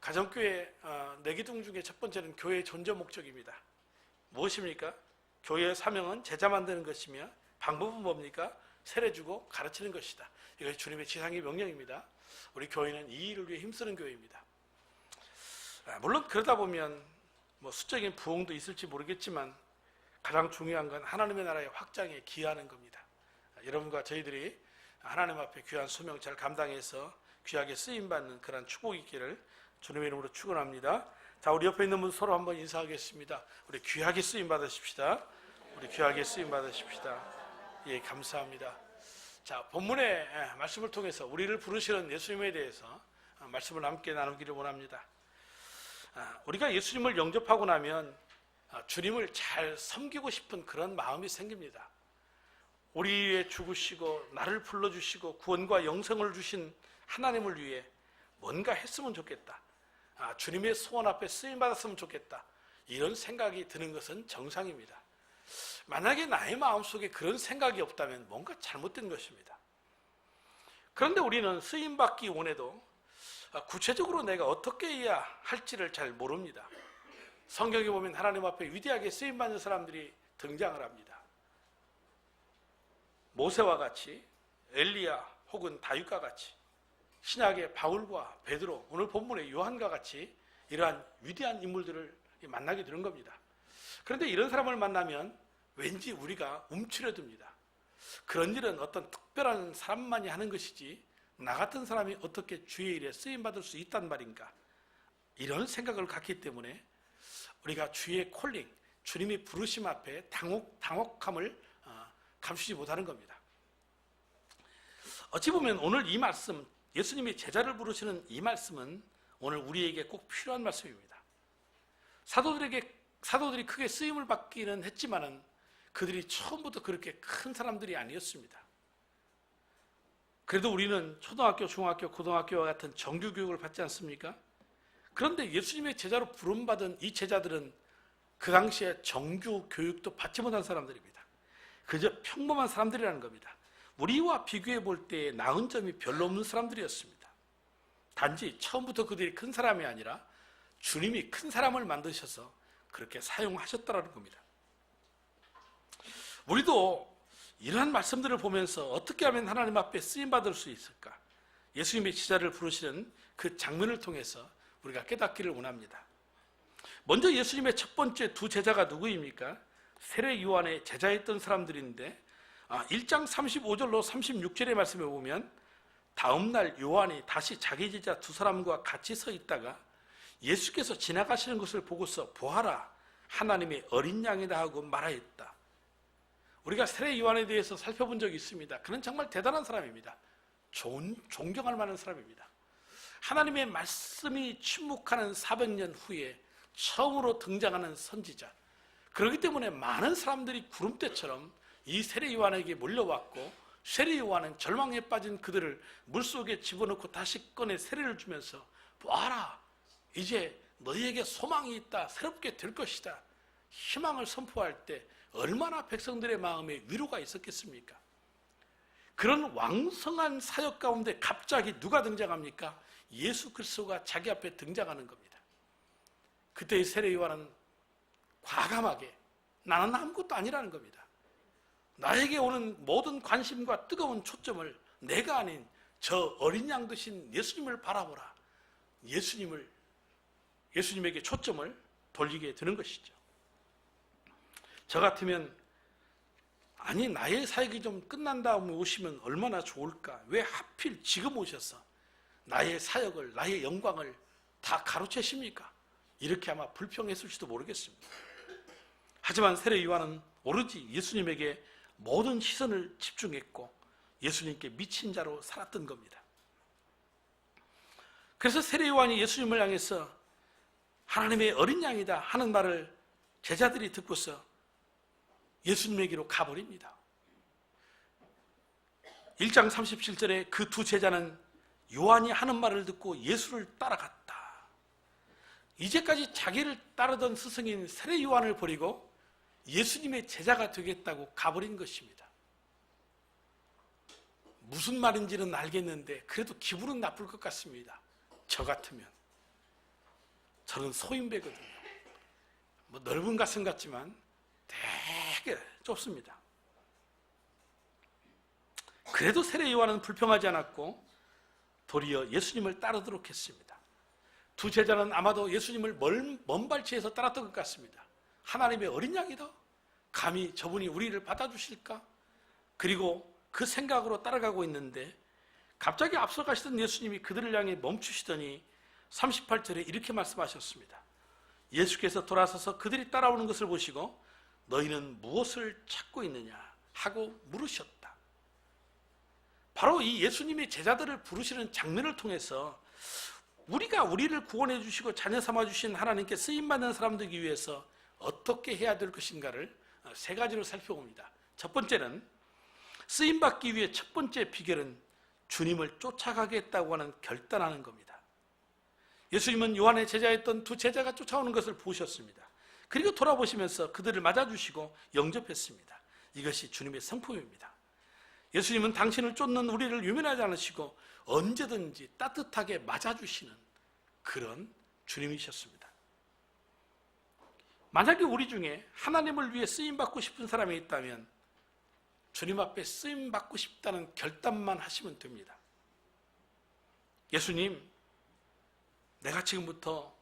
가정교회 네 기둥 중에 첫 번째는 교회의 존재 목적입니다. 무엇입니까? 교회의 사명은 제자 만드는 것이며 방법은 뭡니까? 세례주고 가르치는 것이다. 이것이 주님의 지상의 명령입니다. 우리 교회는 이 일을 위해 힘쓰는 교회입니다. 물론 그러다 보면 수적인 부흥도 있을지 모르겠지만 가장 중요한 건 하나님의 나라의 확장에 기여하는 겁니다. 여러분과 저희들이 하나님 앞에 귀한 소명 잘 감당해서 귀하게 쓰임받는 그런 축복이 있기를 주님의 이름으로 축원합니다. 자, 우리 옆에 있는 분 서로 한번 인사하겠습니다. 우리 귀하게 쓰임 받으십시다. 우리 귀하게 쓰임 받으십시다. 예, 감사합니다. 자, 본문의 말씀을 통해서 우리를 부르시는 예수님에 대해서 말씀을 함께 나누기를 원합니다. 우리가 예수님을 영접하고 나면 주님을 잘 섬기고 싶은 그런 마음이 생깁니다. 우리의 죽으시고 나를 불러주시고 구원과 영생을 주신 하나님을 위해 뭔가 했으면 좋겠다. 주님의 소원 앞에 쓰임받았으면 좋겠다. 이런 생각이 드는 것은 정상입니다. 만약에 나의 마음속에 그런 생각이 없다면 뭔가 잘못된 것입니다. 그런데 우리는 쓰임받기 원해도 구체적으로 내가 어떻게 해야 할지를 잘 모릅니다. 성경에 보면 하나님 앞에 위대하게 쓰임받는 사람들이 등장을 합니다. 모세와 같이, 엘리야 혹은 다윗과 같이, 신약의 바울과 베드로, 오늘 본문의 요한과 같이 이러한 위대한 인물들을 만나게 되는 겁니다. 그런데 이런 사람을 만나면 왠지 우리가 움츠려듭니다. 그런 일은 어떤 특별한 사람만이 하는 것이지 나 같은 사람이 어떻게 주의 일에 쓰임받을 수 있단 말인가, 이런 생각을 갖기 때문에 우리가 주의 콜링, 주님이 부르심 앞에 당혹함을 감추지 못하는 겁니다. 어찌 보면 오늘 이 말씀, 예수님이 제자를 부르시는 이 말씀은 오늘 우리에게 꼭 필요한 말씀입니다. 사도들이 크게 쓰임을 받기는 했지만은 그들이 처음부터 그렇게 큰 사람들이 아니었습니다. 그래도 우리는 초등학교, 중학교, 고등학교와 같은 정규 교육을 받지 않습니까? 그런데 예수님의 제자로 부름받은 이 제자들은 그 당시에 정규 교육도 받지 못한 사람들입니다. 그저 평범한 사람들이라는 겁니다. 우리와 비교해 볼 때 나은 점이 별로 없는 사람들이었습니다. 단지 처음부터 그들이 큰 사람이 아니라 주님이 큰 사람을 만드셔서 그렇게 사용하셨다는 겁니다. 우리도 이러한 말씀들을 보면서 어떻게 하면 하나님 앞에 쓰임받을 수 있을까? 예수님의 제자를 부르시는 그 장면을 통해서 우리가 깨닫기를 원합니다. 먼저 예수님의 첫 번째 두 제자가 누구입니까? 세례 요한의 제자였던 사람들인데 1장 35절로 36절의 말씀에 보면 다음날 요한이 다시 자기 제자 두 사람과 같이 서 있다가 예수께서 지나가시는 것을 보고서 보아라 하나님의 어린 양이다 하고 말하였다. 우리가 세례 요한에 대해서 살펴본 적이 있습니다. 그는 정말 대단한 사람입니다. 존경할 만한 사람입니다. 하나님의 말씀이 침묵하는 400년 후에 처음으로 등장하는 선지자. 그렇기 때문에 많은 사람들이 구름대처럼 이 세례 요한에게 몰려왔고 세례 요한은 절망에 빠진 그들을 물속에 집어넣고 다시 꺼내 세례를 주면서 보아라 이제 너희에게 소망이 있다. 새롭게 될 것이다. 희망을 선포할 때 얼마나 백성들의 마음에 위로가 있었겠습니까? 그런 왕성한 사역 가운데 갑자기 누가 등장합니까? 예수 그리스도가 자기 앞에 등장하는 겁니다. 그때의 세례 요한은 과감하게 나는 아무것도 아니라는 겁니다. 나에게 오는 모든 관심과 뜨거운 초점을 내가 아닌 저 어린 양 되신 예수님을 바라보라. 예수님에게 초점을 돌리게 되는 것이죠. 저 같으면 아니 나의 사역이 좀 끝난 다음에 오시면 얼마나 좋을까? 왜 하필 지금 오셔서 나의 사역을 나의 영광을 다 가로채십니까? 이렇게 아마 불평했을지도 모르겠습니다. 하지만 세례 요한은 오로지 예수님에게 모든 시선을 집중했고 예수님께 미친 자로 살았던 겁니다. 그래서 세례 요한이 예수님을 향해서 하나님의 어린 양이다 하는 말을 제자들이 듣고서 예수님에게로 가버립니다. 1장 37절에 그 두 제자는 요한이 하는 말을 듣고 예수를 따라갔다. 이제까지 자기를 따르던 스승인 세례 요한을 버리고 예수님의 제자가 되겠다고 가버린 것입니다. 무슨 말인지는 알겠는데 그래도 기분은 나쁠 것 같습니다. 저 같으면. 저는 소인배거든요. 넓은 가슴 같지만 되게 좁습니다. 그래도 세례 요한은 불평하지 않았고 도리어 예수님을 따르도록 했습니다. 두 제자는 아마도 예수님을 먼 발치에서 따랐던 것 같습니다. 하나님의 어린 양이다. 감히 저분이 우리를 받아주실까? 그리고 그 생각으로 따라가고 있는데 갑자기 앞서가시던 예수님이 그들을 향해 멈추시더니 38절에 이렇게 말씀하셨습니다. 예수께서 돌아서서 그들이 따라오는 것을 보시고 너희는 무엇을 찾고 있느냐 하고 물으셨다. 바로 이 예수님의 제자들을 부르시는 장면을 통해서 우리가 우리를 구원해 주시고 자녀 삼아 주신 하나님께 쓰임받는 사람들이기 위해서 어떻게 해야 될 것인가를 세 가지로 살펴봅니다. 첫 번째는 쓰임받기 위해 첫 번째 비결은 주님을 쫓아가겠다고 하는 결단하는 겁니다. 예수님은 요한의 제자였던 두 제자가 쫓아오는 것을 보셨습니다. 그리고 돌아보시면서 그들을 맞아주시고 영접했습니다. 이것이 주님의 성품입니다. 예수님은 당신을 쫓는 우리를 유면하지 않으시고 언제든지 따뜻하게 맞아주시는 그런 주님이셨습니다. 만약에 우리 중에 하나님을 위해 쓰임받고 싶은 사람이 있다면 주님 앞에 쓰임받고 싶다는 결단만 하시면 됩니다. 예수님, 내가 지금부터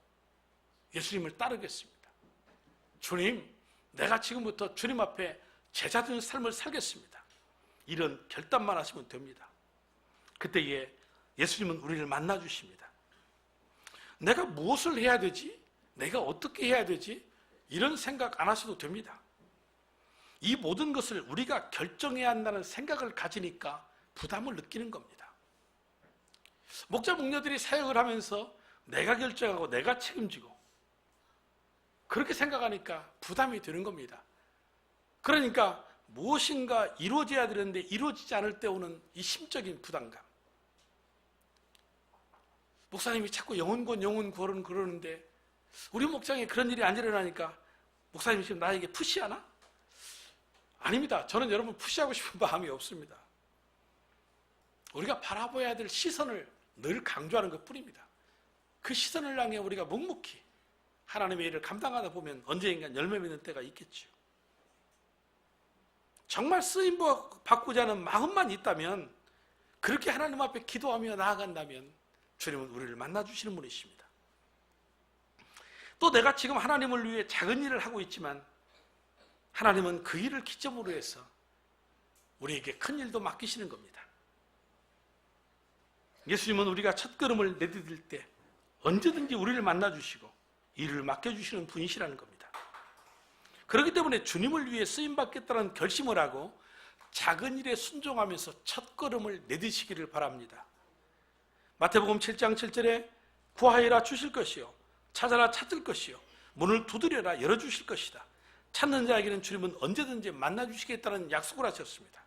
예수님을 따르겠습니다. 주님, 내가 지금부터 주님 앞에 제자된 삶을 살겠습니다. 이런 결단만 하시면 됩니다. 그때에 예수님은 우리를 만나주십니다. 내가 무엇을 해야 되지? 내가 어떻게 해야 되지? 이런 생각 안 하셔도 됩니다. 이 모든 것을 우리가 결정해야 한다는 생각을 가지니까 부담을 느끼는 겁니다. 목자 목녀들이 사역을 하면서 내가 결정하고 내가 책임지고 그렇게 생각하니까 부담이 되는 겁니다. 그러니까 무엇인가 이루어져야 되는데 이루어지지 않을 때 오는 이 심적인 부담감. 목사님이 자꾸 영혼권 영혼권은 그러는데 우리 목장에 그런 일이 안 일어나니까 목사님이 지금 나에게 푸시하나? 아닙니다. 저는 여러분 푸시하고 싶은 마음이 없습니다. 우리가 바라봐야 될 시선을 늘 강조하는 것 뿐입니다. 그 시선을 향해 우리가 묵묵히 하나님의 일을 감당하다 보면 언젠가 열매 맺는 때가 있겠죠. 정말 쓰임 받고자 하는 마음만 있다면, 그렇게 하나님 앞에 기도하며 나아간다면 주님은 우리를 만나주시는 분이십니다. 또 내가 지금 하나님을 위해 작은 일을 하고 있지만 하나님은 그 일을 기점으로 해서 우리에게 큰 일도 맡기시는 겁니다. 예수님은 우리가 첫걸음을 내디딜 때 언제든지 우리를 만나주시고 일을 맡겨주시는 분이시라는 겁니다. 그렇기 때문에 주님을 위해 쓰임받겠다는 결심을 하고 작은 일에 순종하면서 첫걸음을 내디시기를 바랍니다. 마태복음 7장 7절에 구하여라 주실 것이요 찾아라 찾을 것이요 문을 두드려라 열어주실 것이다. 찾는 자에게는 주님은 언제든지 만나주시겠다는 약속을 하셨습니다.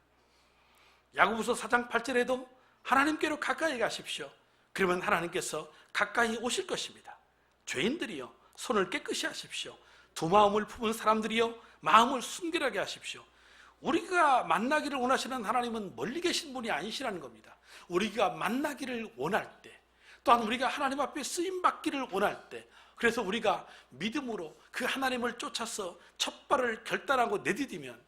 야고보서 4장 8절에도 하나님께로 가까이 가십시오. 그러면 하나님께서 가까이 오실 것입니다. 죄인들이여 손을 깨끗이 하십시오. 두 마음을 품은 사람들이여 마음을 순결하게 하십시오. 우리가 만나기를 원하시는 하나님은 멀리 계신 분이 아니시라는 겁니다. 우리가 만나기를 원할 때, 또한 우리가 하나님 앞에 쓰임받기를 원할 때, 그래서 우리가 믿음으로 그 하나님을 쫓아서 첫 발을 결단하고 내디디면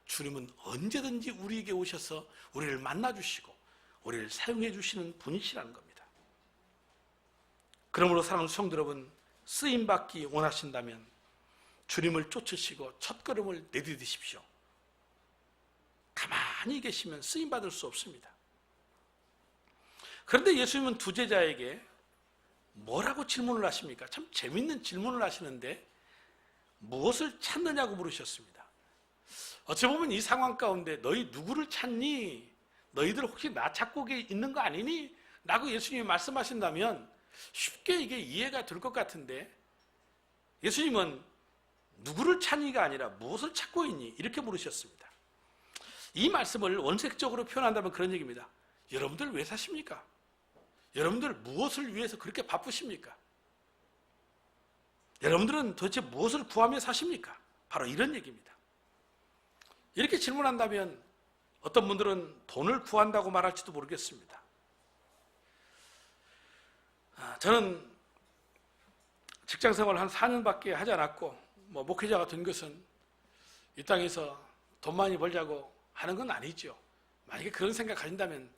주님은 언제든지 우리에게 오셔서 우리를 만나주시고 우리를 사용해 주시는 분이시라는 겁니다. 그러므로 사랑하는 성도 여러분, 쓰임받기 원하신다면 주님을 쫓으시고 첫걸음을 내디디십시오. 가만히 계시면 쓰임받을 수 없습니다. 그런데 예수님은 두 제자에게 뭐라고 질문을 하십니까? 참 재밌는 질문을 하시는데 무엇을 찾느냐고 물으셨습니다. 어찌 보면 이 상황 가운데 너희 누구를 찾니? 너희들 혹시 나 찾고 있는 거 아니니? 라고 예수님이 말씀하신다면 쉽게 이게 이해가 될 것 같은데, 예수님은 누구를 찾니가 아니라 무엇을 찾고 있니? 이렇게 물으셨습니다. 이 말씀을 원색적으로 표현한다면 그런 얘기입니다. 여러분들 왜 사십니까? 여러분들 무엇을 위해서 그렇게 바쁘십니까? 여러분들은 도대체 무엇을 구하며 사십니까? 바로 이런 얘기입니다. 이렇게 질문한다면 어떤 분들은 돈을 구한다고 말할지도 모르겠습니다. 저는 직장생활 한 4년밖에 하지 않았고 목회자가 된 것은 이 땅에서 돈 많이 벌자고 하는 건 아니죠. 만약에 그런 생각 가진다면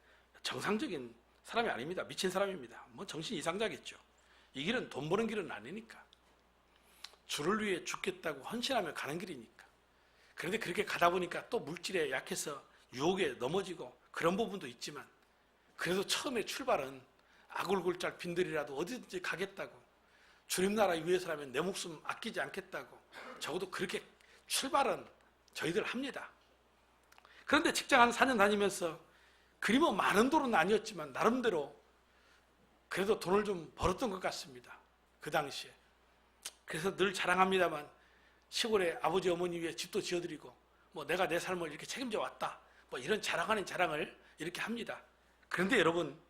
정상적인 사람이 아닙니다. 미친 사람입니다. 정신 이상자겠죠. 이 길은 돈 버는 길은 아니니까. 주를 위해 죽겠다고 헌신하며 가는 길이니까. 그런데 그렇게 가다 보니까 또 물질에 약해서 유혹에 넘어지고 그런 부분도 있지만, 그래도 처음에 출발은 아굴굴짤 빈들이라도 어디든지 가겠다고, 주님 나라 위해서라면 내 목숨 아끼지 않겠다고 적어도 그렇게 출발은 저희들 합니다. 그런데 직장 한 4년 다니면서 그리 뭐 많은 돈은 아니었지만 나름대로 그래도 돈을 좀 벌었던 것 같습니다. 그 당시에. 그래서 늘 자랑합니다만 시골에 아버지 어머니 위해 집도 지어드리고 내가 내 삶을 이렇게 책임져 왔다, 이런 자랑 아닌 자랑을 이렇게 합니다. 그런데 여러분,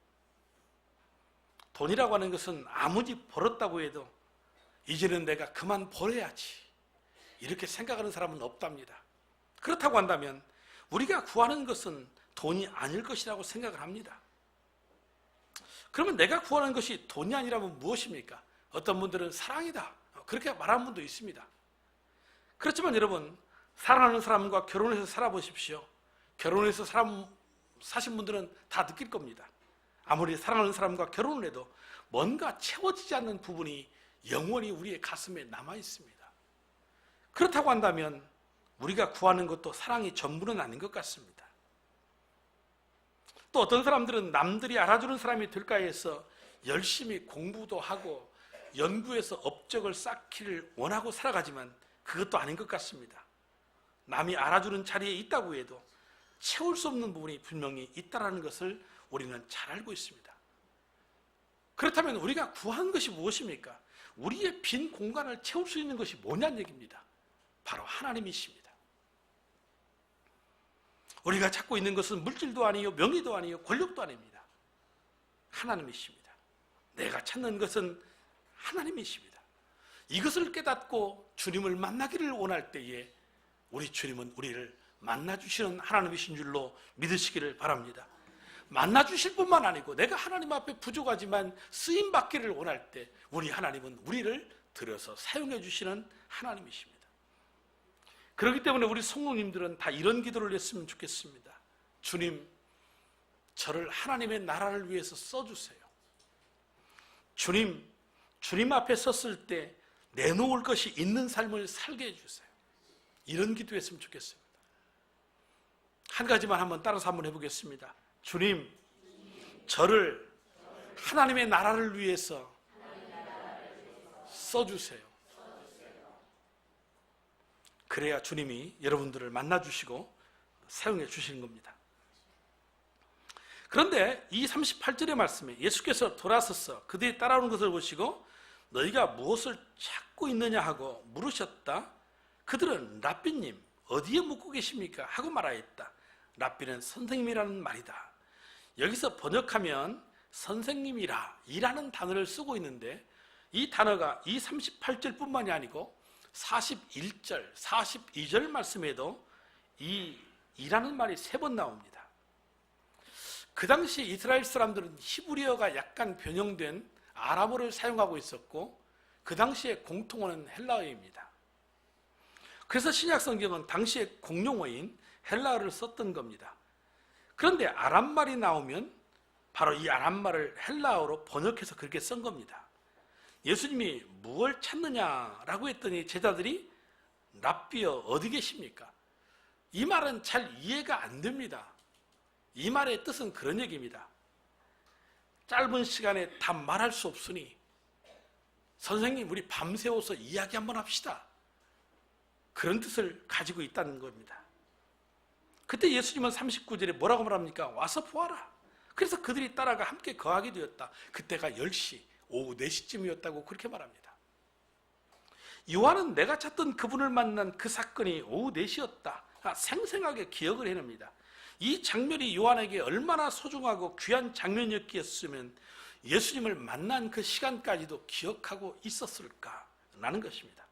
돈이라고 하는 것은 아무리 벌었다고 해도 이제는 내가 그만 벌어야지 이렇게 생각하는 사람은 없답니다. 그렇다고 한다면 우리가 구하는 것은 돈이 아닐 것이라고 생각을 합니다. 그러면 내가 구하는 것이 돈이 아니라면 무엇입니까? 어떤 분들은 사랑이다, 그렇게 말하는 분도 있습니다. 그렇지만 여러분, 사랑하는 사람과 결혼해서 살아보십시오. 결혼해서 사신 분들은 다 느낄 겁니다. 아무리 사랑하는 사람과 결혼을 해도 뭔가 채워지지 않는 부분이 영원히 우리의 가슴에 남아 있습니다. 그렇다고 한다면 우리가 구하는 것도 사랑이 전부는 아닌 것 같습니다. 또 어떤 사람들은 남들이 알아주는 사람이 될까 해서 열심히 공부도 하고 연구해서 업적을 쌓기를 원하고 살아가지만 그것도 아닌 것 같습니다. 남이 알아주는 자리에 있다고 해도 채울 수 없는 부분이 분명히 있다는 것을 우리는 잘 알고 있습니다. 그렇다면 우리가 구한 것이 무엇입니까? 우리의 빈 공간을 채울 수 있는 것이 뭐냐는 얘기입니다. 바로 하나님이십니다. 우리가 찾고 있는 것은 물질도 아니요, 명예도 아니요, 권력도 아닙니다. 하나님이십니다. 내가 찾는 것은 하나님이십니다. 이것을 깨닫고 주님을 만나기를 원할 때에 우리 주님은 우리를 만나주시는 하나님이신 줄로 믿으시기를 바랍니다. 만나주실 뿐만 아니고 내가 하나님 앞에 부족하지만 쓰임받기를 원할 때 우리 하나님은 우리를 들여서 사용해 주시는 하나님이십니다. 그렇기 때문에 우리 성도님들은 다 이런 기도를 했으면 좋겠습니다. 주님, 저를 하나님의 나라를 위해서 써주세요. 주님 앞에 섰을 때 내놓을 것이 있는 삶을 살게 해주세요. 이런 기도했으면 좋겠습니다. 한 가지만 한번 따라서 한번 해보겠습니다. 주님, 저를 하나님의 나라를 위해서 써주세요. 그래야 주님이 여러분들을 만나주시고 사용해 주시는 겁니다. 그런데 이 38절의 말씀에 예수께서 돌아서서 그들이 따라오는 것을 보시고 너희가 무엇을 찾고 있느냐 하고 물으셨다. 그들은 랍비님 어디에 묵고 계십니까? 하고 말하였다. 랍비는 선생님이라는 말이다. 여기서 번역하면 선생님이라 이라는 단어를 쓰고 있는데 이 단어가 이 38절 뿐만이 아니고 41절, 42절 말씀에도 이 이라는 말이 3번 나옵니다. 그 당시 이스라엘 사람들은 히브리어가 약간 변형된 아람어를 사용하고 있었고 그 당시에 공통어는 헬라어입니다. 그래서 신약 성경은 당시에 공용어인 헬라어를 썼던 겁니다. 그런데 아람말이 나오면 바로 이 아람말을 헬라어로 번역해서 그렇게 쓴 겁니다. 예수님이 무엇을 찾느냐라고 했더니 제자들이 랍비여 어디 계십니까? 이 말은 잘 이해가 안 됩니다. 이 말의 뜻은 그런 얘기입니다. 짧은 시간에 다 말할 수 없으니 선생님 우리 밤새워서 이야기 한번 합시다. 그런 뜻을 가지고 있다는 겁니다. 그때 예수님은 39절에 뭐라고 말합니까? 와서 보아라. 그래서 그들이 따라가 함께 거하게 되었다. 그때가 10시, 오후 4시쯤이었다고 그렇게 말합니다. 요한은 내가 찾던 그분을 만난 그 사건이 오후 4시였다. 생생하게 기억을 해냅니다. 이 장면이 요한에게 얼마나 소중하고 귀한 장면이었겠으면 예수님을 만난 그 시간까지도 기억하고 있었을까라는 것입니다.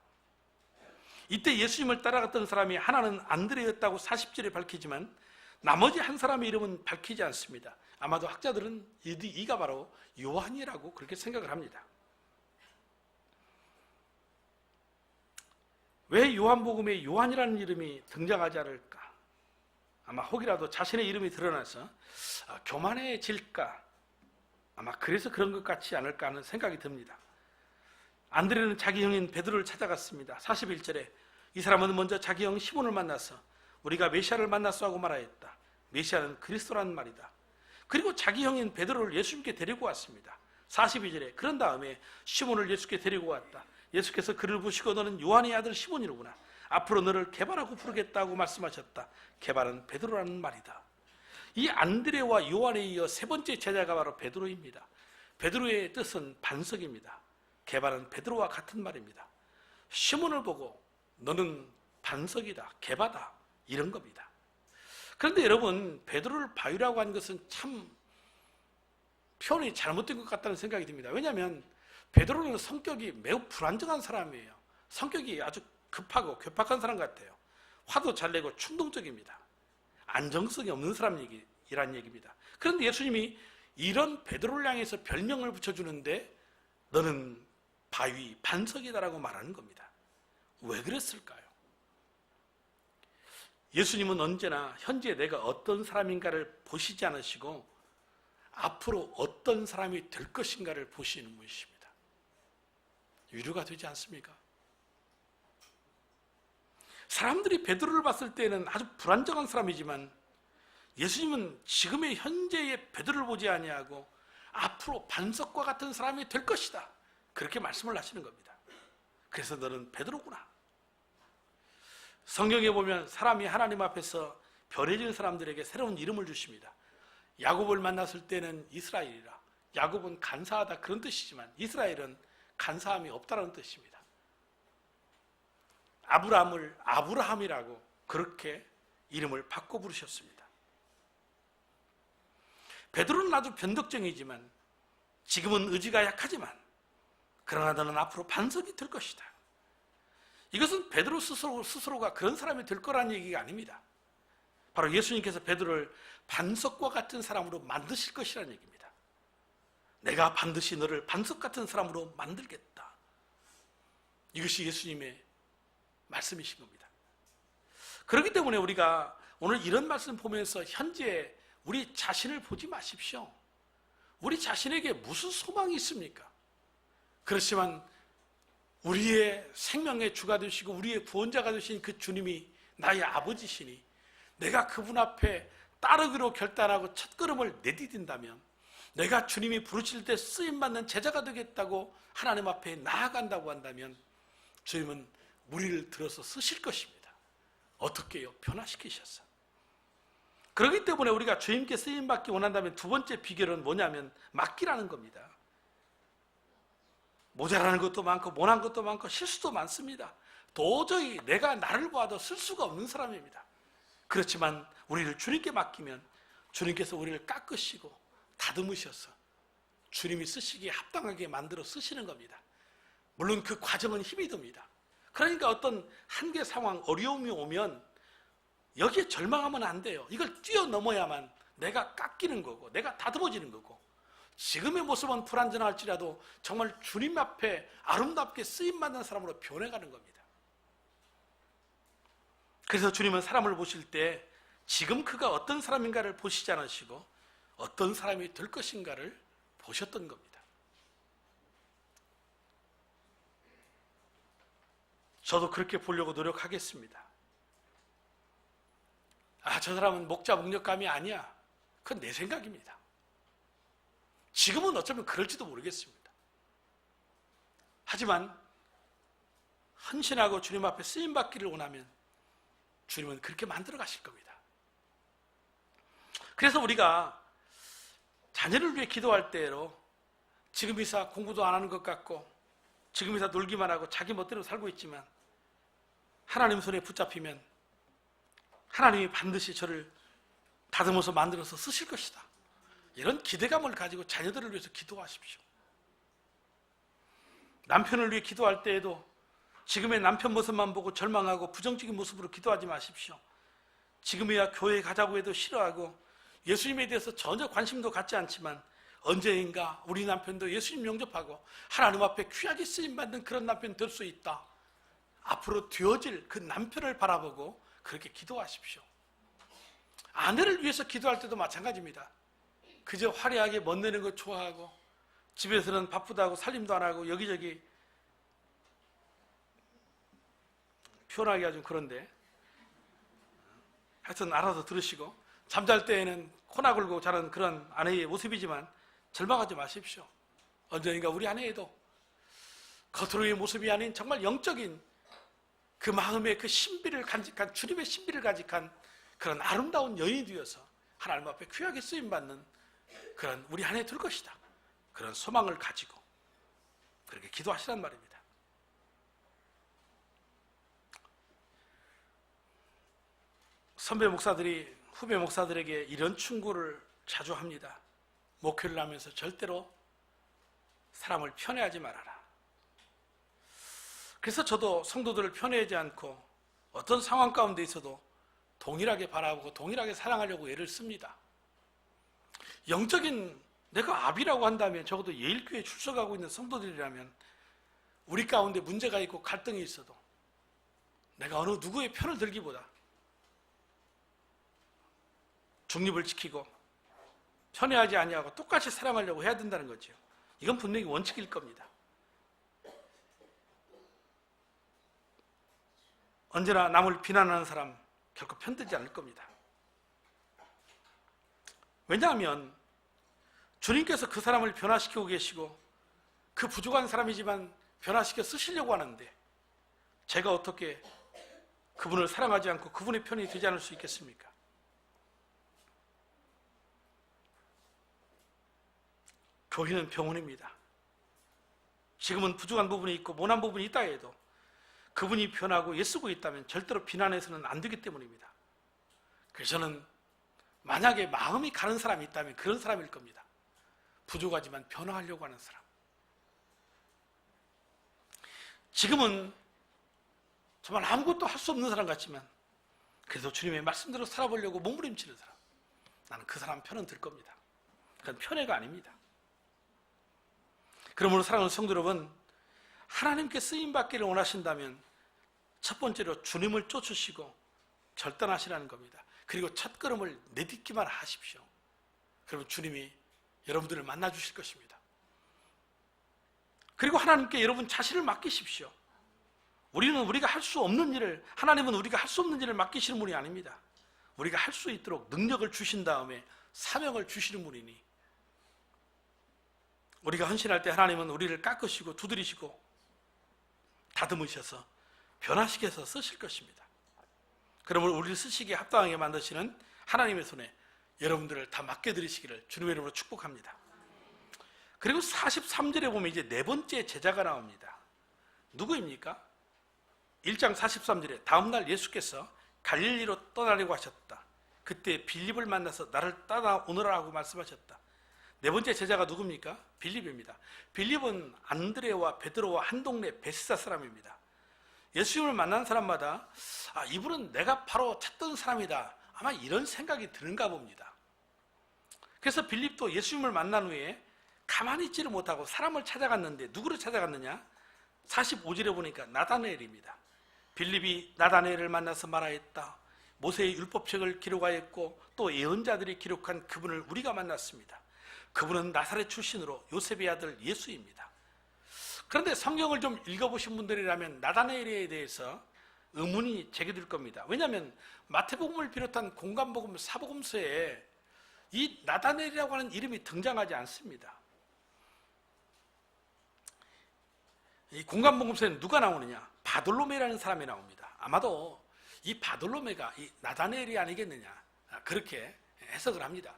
이때 예수님을 따라갔던 사람이 하나는 안드레였다고 40절에 밝히지만 나머지 한 사람의 이름은 밝히지 않습니다. 아마도 학자들은 이가 바로 요한이라고 그렇게 생각을 합니다. 왜 요한복음에 요한이라는 이름이 등장하지 않을까? 아마 혹이라도 자신의 이름이 드러나서 교만해질까? 아마 그래서 그런 것 같지 않을까 하는 생각이 듭니다. 안드레는 자기 형인 베드로를 찾아갔습니다. 41절에 이 사람은 먼저 자기 형 시몬을 만나서 우리가 메시아를 만났소 하고 말하였다. 메시아는 그리스도라는 말이다. 그리고 자기 형인 베드로를 예수님께 데리고 왔습니다. 42절에 그런 다음에 시몬을 예수께 데리고 왔다. 예수께서 그를 보시고 너는 요한의 아들 시몬이로구나. 앞으로 너를 게바라고 부르겠다고 말씀하셨다. 게바는 베드로라는 말이다. 이 안드레와 요한에 이어 3번째 제자가 바로 베드로입니다. 베드로의 뜻은 반석입니다. 게바는 베드로와 같은 말입니다. 시몬을 보고 너는 반석이다, 게바다 이런 겁니다. 그런데 여러분 베드로를 바위라고 하는 것은 참 표현이 잘못된 것 같다는 생각이 듭니다. 왜냐하면 베드로는 성격이 매우 불안정한 사람이에요. 성격이 아주 급하고 괴팍한 사람 같아요. 화도 잘 내고 충동적입니다. 안정성이 없는 사람이란 얘기입니다. 그런데 예수님이 이런 베드로를 향해서 별명을 붙여주는데 너는 바위, 반석이다라고 말하는 겁니다. 왜 그랬을까요? 예수님은 언제나 현재 내가 어떤 사람인가를 보시지 않으시고 앞으로 어떤 사람이 될 것인가를 보시는 분이십니다. 위로가 되지 않습니까? 사람들이 베드로를 봤을 때는 아주 불안정한 사람이지만 예수님은 지금의 현재의 베드로를 보지 아니하고 앞으로 반석과 같은 사람이 될 것이다. 그렇게 말씀을 하시는 겁니다. 그래서 너는 베드로구나. 성경에 보면 사람이 하나님 앞에서 변해진 사람들에게 새로운 이름을 주십니다. 야곱을 만났을 때는 이스라엘이라. 야곱은 간사하다 그런 뜻이지만 이스라엘은 간사함이 없다는 뜻입니다. 아브라함을 아브라함이라고 그렇게 이름을 바꿔 부르셨습니다. 베드로는 아주 변덕쟁이지만 지금은 의지가 약하지만 그러나 너는 앞으로 반석이 될 것이다. 이것은 베드로 스스로가 그런 사람이 될 거라는 얘기가 아닙니다. 바로 예수님께서 베드로를 반석과 같은 사람으로 만드실 것이라는 얘기입니다. 내가 반드시 너를 반석 같은 사람으로 만들겠다. 이것이 예수님의 말씀이신 겁니다. 그렇기 때문에 우리가 오늘 이런 말씀 보면서 현재 우리 자신을 보지 마십시오. 우리 자신에게 무슨 소망이 있습니까? 그렇지만 우리의 생명의 주가 되시고 우리의 구원자가 되신 그 주님이 나의 아버지시니 내가 그분 앞에 따르기로 결단하고 첫걸음을 내디딘다면, 내가 주님이 부르실 때 쓰임받는 제자가 되겠다고 하나님 앞에 나아간다고 한다면 주님은 우리를 들어서 쓰실 것입니다. 어떻게요? 변화시키셔서. 그렇기 때문에 우리가 주님께 쓰임받기 원한다면 두 번째 비결은 뭐냐면 맡기라는 겁니다. 모자라는 것도 많고 못한 것도 많고 실수도 많습니다. 도저히 내가 나를 봐도 쓸 수가 없는 사람입니다. 그렇지만 우리를 주님께 맡기면 주님께서 우리를 깎으시고 다듬으셔서 주님이 쓰시기에 합당하게 만들어 쓰시는 겁니다. 물론 그 과정은 힘이 듭니다. 그러니까 어떤 한계 상황, 어려움이 오면 여기에 절망하면 안 돼요. 이걸 뛰어넘어야만 내가 깎이는 거고 내가 다듬어지는 거고, 지금의 모습은 불완전할지라도 정말 주님 앞에 아름답게 쓰임받는 사람으로 변해가는 겁니다. 그래서 주님은 사람을 보실 때 지금 그가 어떤 사람인가를 보시지 않으시고 어떤 사람이 될 것인가를 보셨던 겁니다. 저도 그렇게 보려고 노력하겠습니다. 저 사람은 목자 목력감이 아니야. 그건 내 생각입니다. 지금은 어쩌면 그럴지도 모르겠습니다. 하지만 헌신하고 주님 앞에 쓰임받기를 원하면 주님은 그렇게 만들어 가실 겁니다. 그래서 우리가 자녀를 위해 기도할 때로 지금 이사 공부도 안 하는 것 같고 지금 이사 놀기만 하고 자기 멋대로 살고 있지만 하나님 손에 붙잡히면 하나님이 반드시 저를 다듬어서 만들어서 쓰실 것이다. 이런 기대감을 가지고 자녀들을 위해서 기도하십시오. 남편을 위해 기도할 때에도 지금의 남편 모습만 보고 절망하고 부정적인 모습으로 기도하지 마십시오. 지금이야 교회에 가자고 해도 싫어하고 예수님에 대해서 전혀 관심도 갖지 않지만 언제인가 우리 남편도 예수님 영접하고 하나님 앞에 귀하게 쓰임받는 그런 남편 될 수 있다. 앞으로 되어질 그 남편을 바라보고 그렇게 기도하십시오. 아내를 위해서 기도할 때도 마찬가지입니다. 그저 화려하게 멋내는 거 좋아하고 집에서는 바쁘다고 살림도 안 하고 여기저기 표현하기가 좀 그런데 하여튼 알아서 들으시고 잠잘 때에는 코나 굴고 자는 그런 아내의 모습이지만 절망하지 마십시오. 언젠가 우리 아내에도 겉으로의 모습이 아닌 정말 영적인 그 마음의 그 신비를 간직한 주님의 신비를 간직한 그런 아름다운 여인이 되어서 하나님 앞에 귀하게 쓰임받는 그런 우리 아내 될 것이다. 그런 소망을 가지고 그렇게 기도하시란 말입니다. 선배 목사들이 후배 목사들에게 이런 충고를 자주 합니다. 목회를 하면서 절대로 사람을 편애하지 말아라. 그래서 저도 성도들을 편애하지 않고 어떤 상황 가운데 있어도 동일하게 바라보고 동일하게 사랑하려고 애를 씁니다. 영적인 내가 압이라고 한다면 적어도 예일교회에 출석하고 있는 성도들이라면 우리 가운데 문제가 있고 갈등이 있어도 내가 어느 누구의 편을 들기보다 중립을 지키고 편애하지 아니하고 똑같이 사랑하려고 해야 된다는 거죠. 이건 분명히 원칙일 겁니다. 언제나 남을 비난하는 사람 결코 편들지 않을 겁니다. 왜냐하면 주님께서 그 사람을 변화시키고 계시고 그 부족한 사람이지만 변화시켜 쓰시려고 하는데 제가 어떻게 그분을 사랑하지 않고 그분의 편이 되지 않을 수 있겠습니까? 교회는 병원입니다. 지금은 부족한 부분이 있고 모난 부분이 있다 해도 그분이 변하고 애쓰고 있다면 절대로 비난해서는 안 되기 때문입니다. 그래서 저는 만약에 마음이 가는 사람이 있다면 그런 사람일 겁니다. 부족하지만 변화하려고 하는 사람. 지금은 정말 아무것도 할 수 없는 사람 같지만 그래도 주님의 말씀대로 살아보려고 몸부림치는 사람. 나는 그 사람 편은 들 겁니다. 그건 편애가 아닙니다. 그러므로 사랑하는 성도 여러분, 하나님께 쓰임받기를 원하신다면 첫 번째로 주님을 쫓으시고 결단하시라는 겁니다. 그리고 첫걸음을 내딛기만 하십시오. 그러면 주님이 여러분들을 만나주실 것입니다. 그리고 하나님께 여러분 자신을 맡기십시오. 우리가 할 수 없는 일을, 하나님은 우리가 할 수 없는 일을 맡기시는 분이 아닙니다. 우리가 할 수 있도록 능력을 주신 다음에 사명을 주시는 분이니 우리가 헌신할 때 하나님은 우리를 깎으시고 두드리시고 다듬으셔서 변화시켜서 쓰실 것입니다. 그러므로 우리를 쓰시기에 합당하게 만드시는 하나님의 손에 여러분들을 다 맡겨드리시기를 주님의 이름으로 축복합니다. 그리고 43절에 보면 이제 네 번째 제자가 나옵니다. 누구입니까? 1장 43절에 다음날 예수께서 갈릴리로 떠나려고 하셨다. 그때 빌립을 만나서 나를 따라오너라고 말씀하셨다. 네 번째 제자가 누굽니까? 빌립입니다. 빌립은 안드레와 베드로와 한 동네 베스다 사람입니다. 예수님을 만난 사람마다 이분은 내가 바로 찾던 사람이다. 아마 이런 생각이 드는가 봅니다. 그래서 빌립도 예수님을 만난 후에 가만히 있지를 못하고 사람을 찾아갔는데 누구를 찾아갔느냐? 45절에 보니까 나다나엘입니다. 빌립이 나다나엘을 만나서 말하였다. 모세의 율법책을 기록하였고 또 예언자들이 기록한 그분을 우리가 만났습니다. 그분은 나사렛 출신으로 요셉의 아들 예수입니다. 그런데 성경을 좀 읽어보신 분들이라면 나다나엘에 대해서 의문이 제기될 겁니다. 왜냐하면 마태복음을 비롯한 공관복음, 사복음서에 이 나다나엘이라고 하는 이름이 등장하지 않습니다. 이 공관복음서에는 누가 나오느냐? 바돌로메라는 사람이 나옵니다. 아마도 이 바돌로메가 이 나다나엘이 아니겠느냐, 그렇게 해석을 합니다.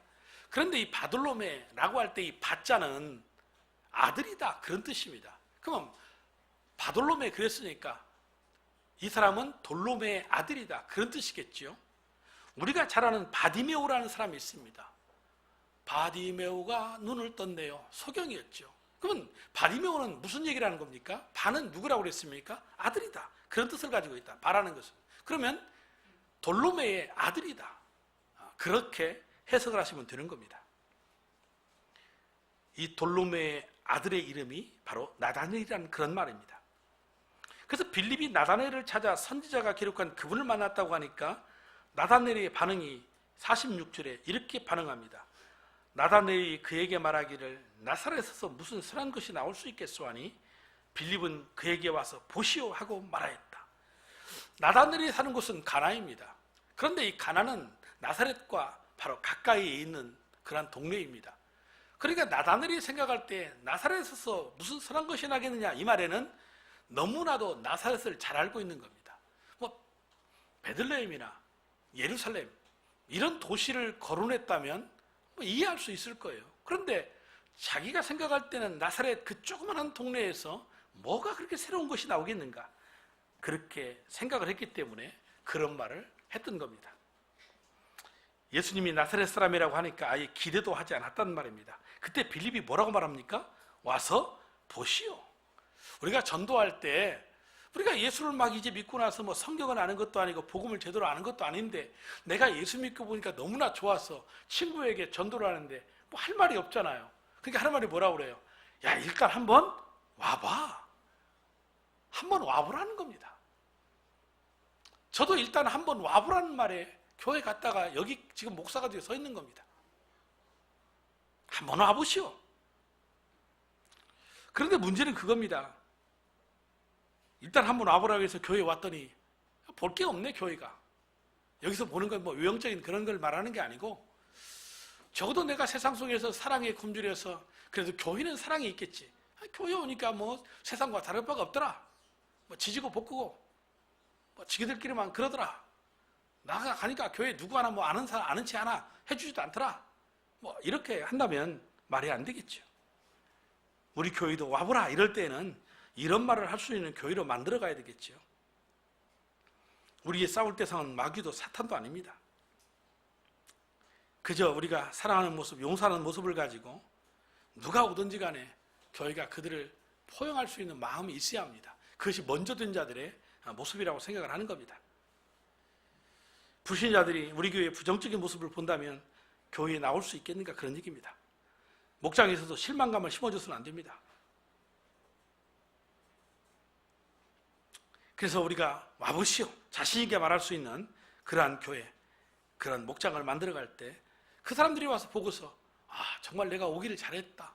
그런데 이 바돌로메라고 할 때 이 바자는 아들이다, 그런 뜻입니다. 그럼 바돌로메 그랬으니까 이 사람은 돌로메의 아들이다, 그런 뜻이겠죠. 우리가 잘 아는 바디메오라는 사람이 있습니다. 바디메오가 눈을 떴네요. 소경이었죠. 그러면 바디메오는 무슨 얘기를 하는 겁니까? 바는 누구라고 그랬습니까? 아들이다, 그런 뜻을 가지고 있다, 바라는 것은. 그러면 돌로메의 아들이다, 그렇게 해석을 하시면 되는 겁니다. 이 돌로메의 아들의 이름이 바로 나다나엘이라는 그런 말입니다. 그래서 빌립이 나다나엘을 찾아 선지자가 기록한 그분을 만났다고 하니까 나다나엘의 반응이 46절에 이렇게 반응합니다. 나다나엘이 그에게 말하기를 나사렛에서 무슨 선한 것이 나올 수 있겠소 하니 빌립은 그에게 와서 보시오 하고 말하였다. 나다나엘이 사는 곳은 가나입니다. 그런데 이 가나는 나사렛과 바로 가까이에 있는 그런 동네입니다. 그러니까 나다나엘이 생각할 때 나사렛에서 무슨 선한 것이 나겠느냐, 이 말에는 너무나도 나사렛을 잘 알고 있는 겁니다. 뭐 베들레헴이나 예루살렘 이런 도시를 거론했다면 이해할 수 있을 거예요. 그런데 자기가 생각할 때는 나사렛 그 조그마한 동네에서 뭐가 그렇게 새로운 것이 나오겠는가, 그렇게 생각을 했기 때문에 그런 말을 했던 겁니다. 예수님이 나사렛 사람이라고 하니까 아예 기대도 하지 않았단 말입니다. 그때 빌립이 뭐라고 말합니까? 와서 보시오. 우리가 전도할 때 우리가 예수를 막 이제 믿고 나서 뭐 성경을 아는 것도 아니고 복음을 제대로 아는 것도 아닌데 내가 예수 믿고 보니까 너무나 좋아서 친구에게 전도를 하는데 뭐 할 말이 없잖아요. 그러니까 하는 말이 뭐라고 그래요? 야, 일단 한번 와봐. 한번 와보라는 겁니다. 저도 일단 한번 와보라는 말에 교회 갔다가 여기 지금 목사가 되어 서 있는 겁니다. 한번 와보시오. 그런데 문제는 그겁니다. 일단 한번 와보라고 해서 교회에 왔더니 볼 게 없네, 교회가. 여기서 보는 건 뭐 외형적인 그런 걸 말하는 게 아니고 적어도 내가 세상 속에서 사랑에 굶주려서 그래도 교회는 사랑이 있겠지. 교회 오니까 뭐 세상과 다를 바가 없더라. 뭐 지지고 볶고 뭐 지기들끼리만 그러더라. 나가 가니까 교회 누구 하나 뭐 아는 사람 아는 체 하나 해주지도 않더라. 뭐 이렇게 한다면 말이 안 되겠죠. 우리 교회도 와보라 이럴 때는 이런 말을 할 수 있는 교회로 만들어 가야 되겠죠. 우리의 싸울 대상은 마귀도 사탄도 아닙니다. 그저 우리가 사랑하는 모습, 용서하는 모습을 가지고 누가 오든지 간에 교회가 그들을 포용할 수 있는 마음이 있어야 합니다. 그것이 먼저 된 자들의 모습이라고 생각을 하는 겁니다. 불신자들이 우리 교회의 부정적인 모습을 본다면 교회에 나올 수 있겠는가, 그런 얘기입니다. 목장에서도 실망감을 심어줘서는 안 됩니다. 그래서 우리가 와보시오, 자신 있게 말할 수 있는 그러한 교회, 그런 목장을 만들어갈 때 그 사람들이 와서 보고서 정말 내가 오기를 잘했다.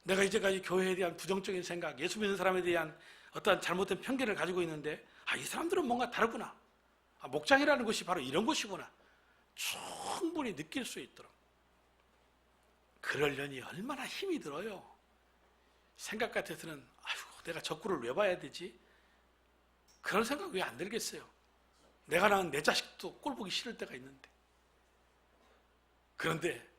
내가 이제까지 교회에 대한 부정적인 생각, 예수 믿는 사람에 대한 어떠한 잘못된 편견을 가지고 있는데 이 사람들은 뭔가 다르구나. 목장이라는 것이 바로 이런 것이구나. 충분히 느낄 수 있도록. 그러려니 얼마나 힘이 들어요. 생각 같아서는 내가 저 꼴을 왜 봐야 되지? 그런 생각 왜 안 들겠어요? 내가 낳은 내 자식도 꼴 보기 싫을 때가 있는데. 그런데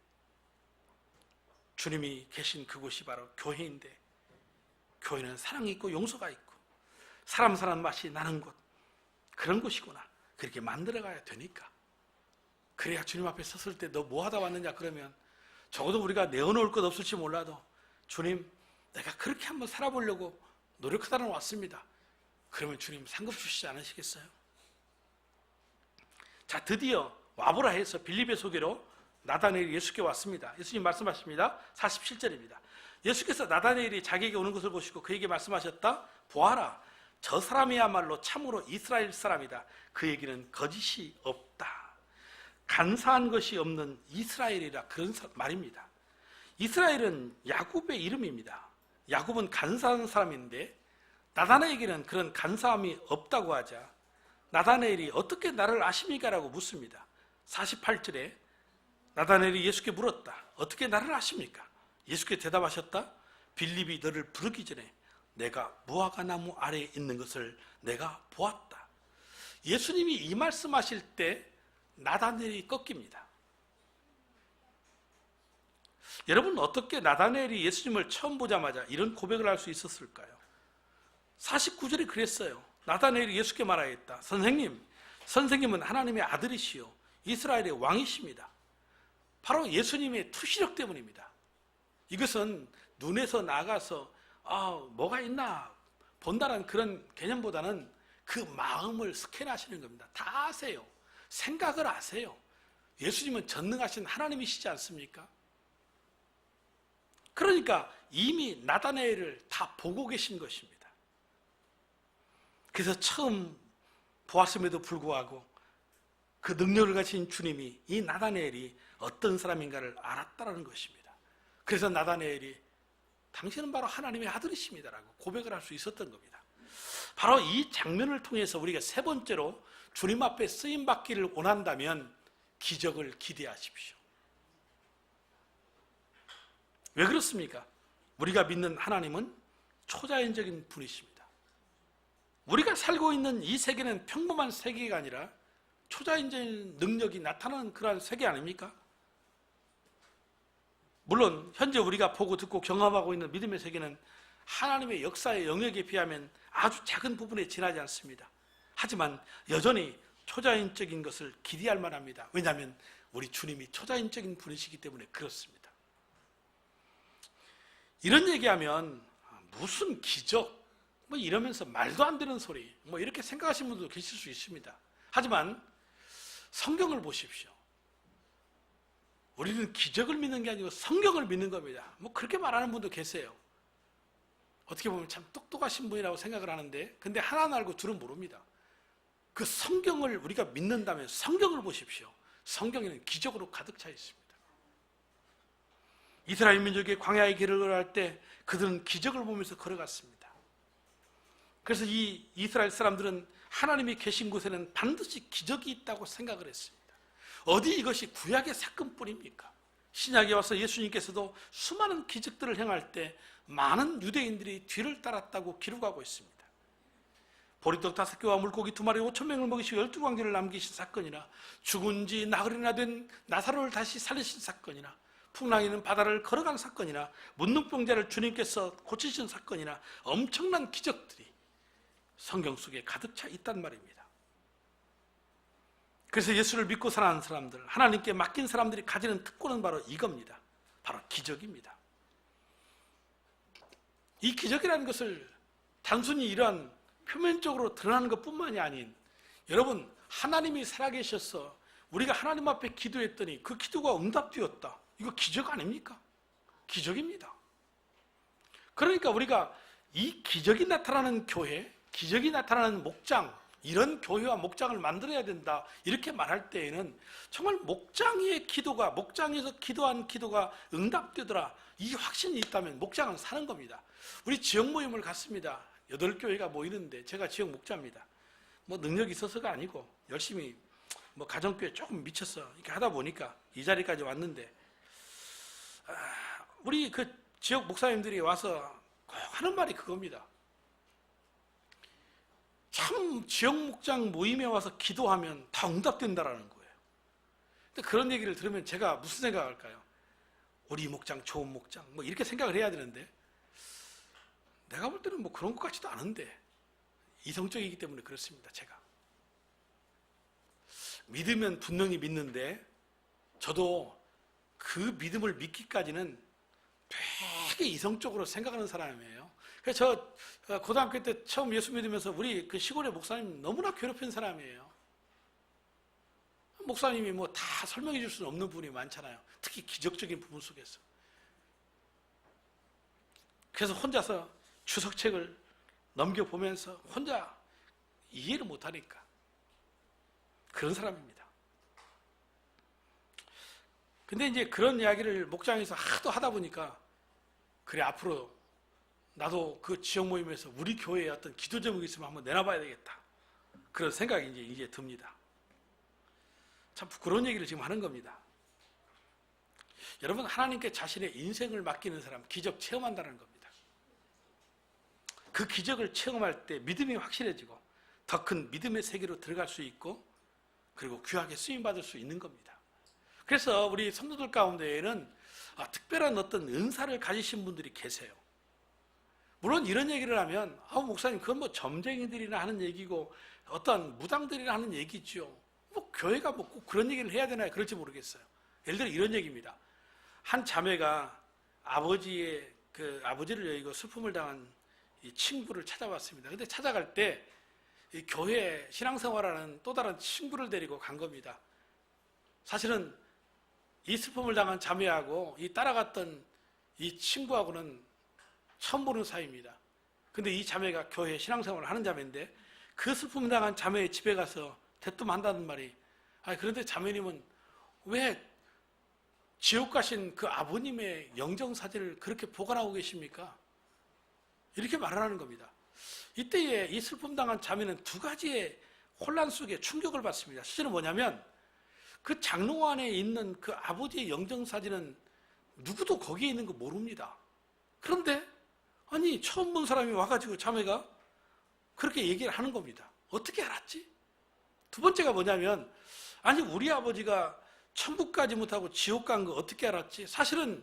주님이 계신 그곳이 바로 교회인데, 교회는 사랑이 있고 용서가 있고 사람 맛이 나는 곳, 그런 곳이구나. 그렇게 만들어가야 되니까. 그래야 주님 앞에 섰을 때 너 뭐 하다 왔느냐 그러면 적어도 우리가 내어놓을 것 없을지 몰라도 주님, 내가 그렇게 한번 살아보려고 노력하다 왔습니다. 그러면 주님 상급 주시지 않으시겠어요? 자, 드디어 와보라 해서 빌립의 소개로 나다나엘이 예수께 왔습니다. 예수님 말씀하십니다. 47절입니다. 예수께서 나다나엘이 자기에게 오는 것을 보시고 그에게 말씀하셨다. 보아라, 저 사람이야말로 참으로 이스라엘 사람이다. 그에게는 거짓이 없다. 간사한 것이 없는 이스라엘이라, 그런 말입니다. 이스라엘은 야곱의 이름입니다. 야곱은 간사한 사람인데 나다나엘에게는 그런 간사함이 없다고 하자 나다나엘이 어떻게 나를 아십니까? 라고 묻습니다. 48절에 나다나엘이 예수께 물었다. 어떻게 나를 아십니까? 예수께 대답하셨다. 빌립이 너를 부르기 전에 내가 무화과 나무 아래에 있는 것을 내가 보았다. 예수님이 이 말씀하실 때 나다나엘이 꺾입니다. 여러분, 어떻게 나다나엘이 예수님을 처음 보자마자 이런 고백을 할 수 있었을까요? 49절에 그랬어요. 나다나엘이 예수께 말하였다. 선생님은 하나님의 아들이시요 이스라엘의 왕이십니다. 바로 예수님의 투시력 때문입니다. 이것은 눈에서 나가서 뭐가 있나 본다는 그런 개념보다는 그 마음을 스캔하시는 겁니다. 다 아세요. 생각을 아세요. 예수님은 전능하신 하나님이시지 않습니까? 그러니까 이미 나다나엘을 다 보고 계신 것입니다. 그래서 처음 보았음에도 불구하고 그 능력을 가진 주님이 이 나다나엘이 어떤 사람인가를 알았다는 것입니다. 그래서 나다나엘이 당신은 바로 하나님의 아들이십니다라고 고백을 할 수 있었던 겁니다. 바로 이 장면을 통해서 우리가 세 번째로 주님 앞에 쓰임받기를 원한다면 기적을 기대하십시오. 왜 그렇습니까? 우리가 믿는 하나님은 초자연적인 분이십니다. 우리가 살고 있는 이 세계는 평범한 세계가 아니라 초자연적인 능력이 나타나는 그런 세계 아닙니까? 물론 현재 우리가 보고 듣고 경험하고 있는 믿음의 세계는 하나님의 역사의 영역에 비하면 아주 작은 부분에 지나지 않습니다. 하지만 여전히 초자연적인 것을 기대할 만합니다. 왜냐하면 우리 주님이 초자연적인 분이시기 때문에 그렇습니다. 이런 얘기하면 무슨 기적 이러면서 말도 안 되는 소리 이렇게 생각하시는 분도 계실 수 있습니다. 하지만 성경을 보십시오. 우리는 기적을 믿는 게 아니고 성경을 믿는 겁니다. 그렇게 말하는 분도 계세요. 어떻게 보면 참 똑똑하신 분이라고 생각을 하는데 근데 하나는 알고 둘은 모릅니다. 그 성경을 우리가 믿는다면 성경을 보십시오. 성경에는 기적으로 가득 차 있습니다. 이스라엘 민족이 광야의 길을 걸어갈 때 그들은 기적을 보면서 걸어갔습니다. 그래서 이 이스라엘 사람들은 하나님이 계신 곳에는 반드시 기적이 있다고 생각을 했습니다. 어디 이것이 구약의 사건뿐입니까? 신약에 와서 예수님께서도 수많은 기적들을 행할 때 많은 유대인들이 뒤를 따랐다고 기록하고 있습니다. 보리떡 5개와 물고기 2마리 5,000명을 먹이시고 12광기를 남기신 사건이나 죽은 지 나흘이나 된 나사로를 다시 살리신 사건이나 풍랑이는 바다를 걸어간 사건이나 문둥병자를 주님께서 고치신 사건이나 엄청난 기적들이 성경 속에 가득 차 있단 말입니다. 그래서 예수를 믿고 살아가는 사람들, 하나님께 맡긴 사람들이 가지는 특권은 바로 이겁니다. 바로 기적입니다. 이 기적이라는 것을 단순히 이러한 표면적으로 드러나는 것뿐만이 아닌, 여러분, 하나님이 살아계셔서 우리가 하나님 앞에 기도했더니 그 기도가 응답되었다. 이거 기적 아닙니까? 기적입니다. 그러니까 우리가 이 기적이 나타나는 교회, 기적이 나타나는 목장, 이런 교회와 목장을 만들어야 된다, 이렇게 말할 때에는 정말 목장의 기도가, 목장에서 기도한 기도가 응답되더라, 이 확신이 있다면 목장은 사는 겁니다. 우리 지역 모임을 갖습니다. 8교회가 모이는데 제가 지역 목자입니다. 뭐 능력이 있어서가 아니고 열심히 뭐 가정교회 조금 미쳐서 이렇게 하다 보니까 이 자리까지 왔는데, 우리 그 지역 목사님들이 와서 꼭 하는 말이 그겁니다. 참 지역 목장 모임에 와서 기도하면 다 응답된다라는 거예요. 근데 그런 얘기를 들으면 제가 무슨 생각할까요? 우리 목장 좋은 목장 뭐 이렇게 생각을 해야 되는데, 내가 볼 때는 뭐 그런 것 같지도 않은데, 이성적이기 때문에 그렇습니다. 제가 믿으면 분명히 믿는데, 저도 그 믿음을 믿기까지는 되게 이성적으로 생각하는 사람이에요. 그래서 저 고등학교 때 처음 예수 믿으면서 우리 그 시골의 목사님 너무나 괴롭힌 사람이에요. 목사님이 뭐 다 설명해 줄 수는 없는 부분이 많잖아요. 특히 기적적인 부분 속에서. 그래서 혼자서 주석책을 넘겨보면서 혼자 이해를 못하니까 그런 사람입니다. 근데 이제 그런 이야기를 목장에서 하도 하다 보니까, 그래, 앞으로 나도 그 지역 모임에서 우리 교회에 어떤 기도 제목이 있으면 한번 내놔봐야 되겠다, 그런 생각이 이제 듭니다. 참 부끄러운 얘기를 지금 하는 겁니다. 여러분, 하나님께 자신의 인생을 맡기는 사람, 기적 체험한다는 겁니다. 그 기적을 체험할 때 믿음이 확실해지고 더 큰 믿음의 세계로 들어갈 수 있고, 그리고 귀하게 쓰임받을 수 있는 겁니다. 그래서 우리 성도들 가운데에는 특별한 어떤 은사를 가지신 분들이 계세요. 물론 이런 얘기를 하면, 목사님, 그건 뭐 점쟁이들이나 하는 얘기고 어떤 무당들이나 하는 얘기죠. 뭐 교회가 뭐 꼭 그런 얘기를 해야 되나요? 그럴지 모르겠어요. 예를 들어 이런 얘기입니다. 한 자매가 아버지를 여의고 슬픔을 당한 이 친구를 찾아왔습니다. 근데 찾아갈 때 이 교회 신앙생활하는 또 다른 친구를 데리고 간 겁니다. 사실은 이 슬픔을 당한 자매하고 이 따라갔던 이 친구하고는 처음 보는 사이입니다. 근데 이 자매가 교회 신앙생활을 하는 자매인데, 그 슬픔을 당한 자매의 집에 가서 대뜸한다는 말이, 그런데 자매님은 왜 지옥 가신 그 아버님의 영정사진을 그렇게 보관하고 계십니까? 이렇게 말하는 겁니다. 이때에 이 슬픔 당한 자매는 두 가지의 혼란 속에 충격을 받습니다. 실제로 뭐냐면, 그 장로 안에 있는 그 아버지의 영정사진은 누구도 거기에 있는 거 모릅니다. 그런데 처음 본 사람이 와가지고 자매가 그렇게 얘기를 하는 겁니다. 어떻게 알았지? 두 번째가 뭐냐면, 우리 아버지가 천국 가지 못하고 지옥 간 거 어떻게 알았지? 사실은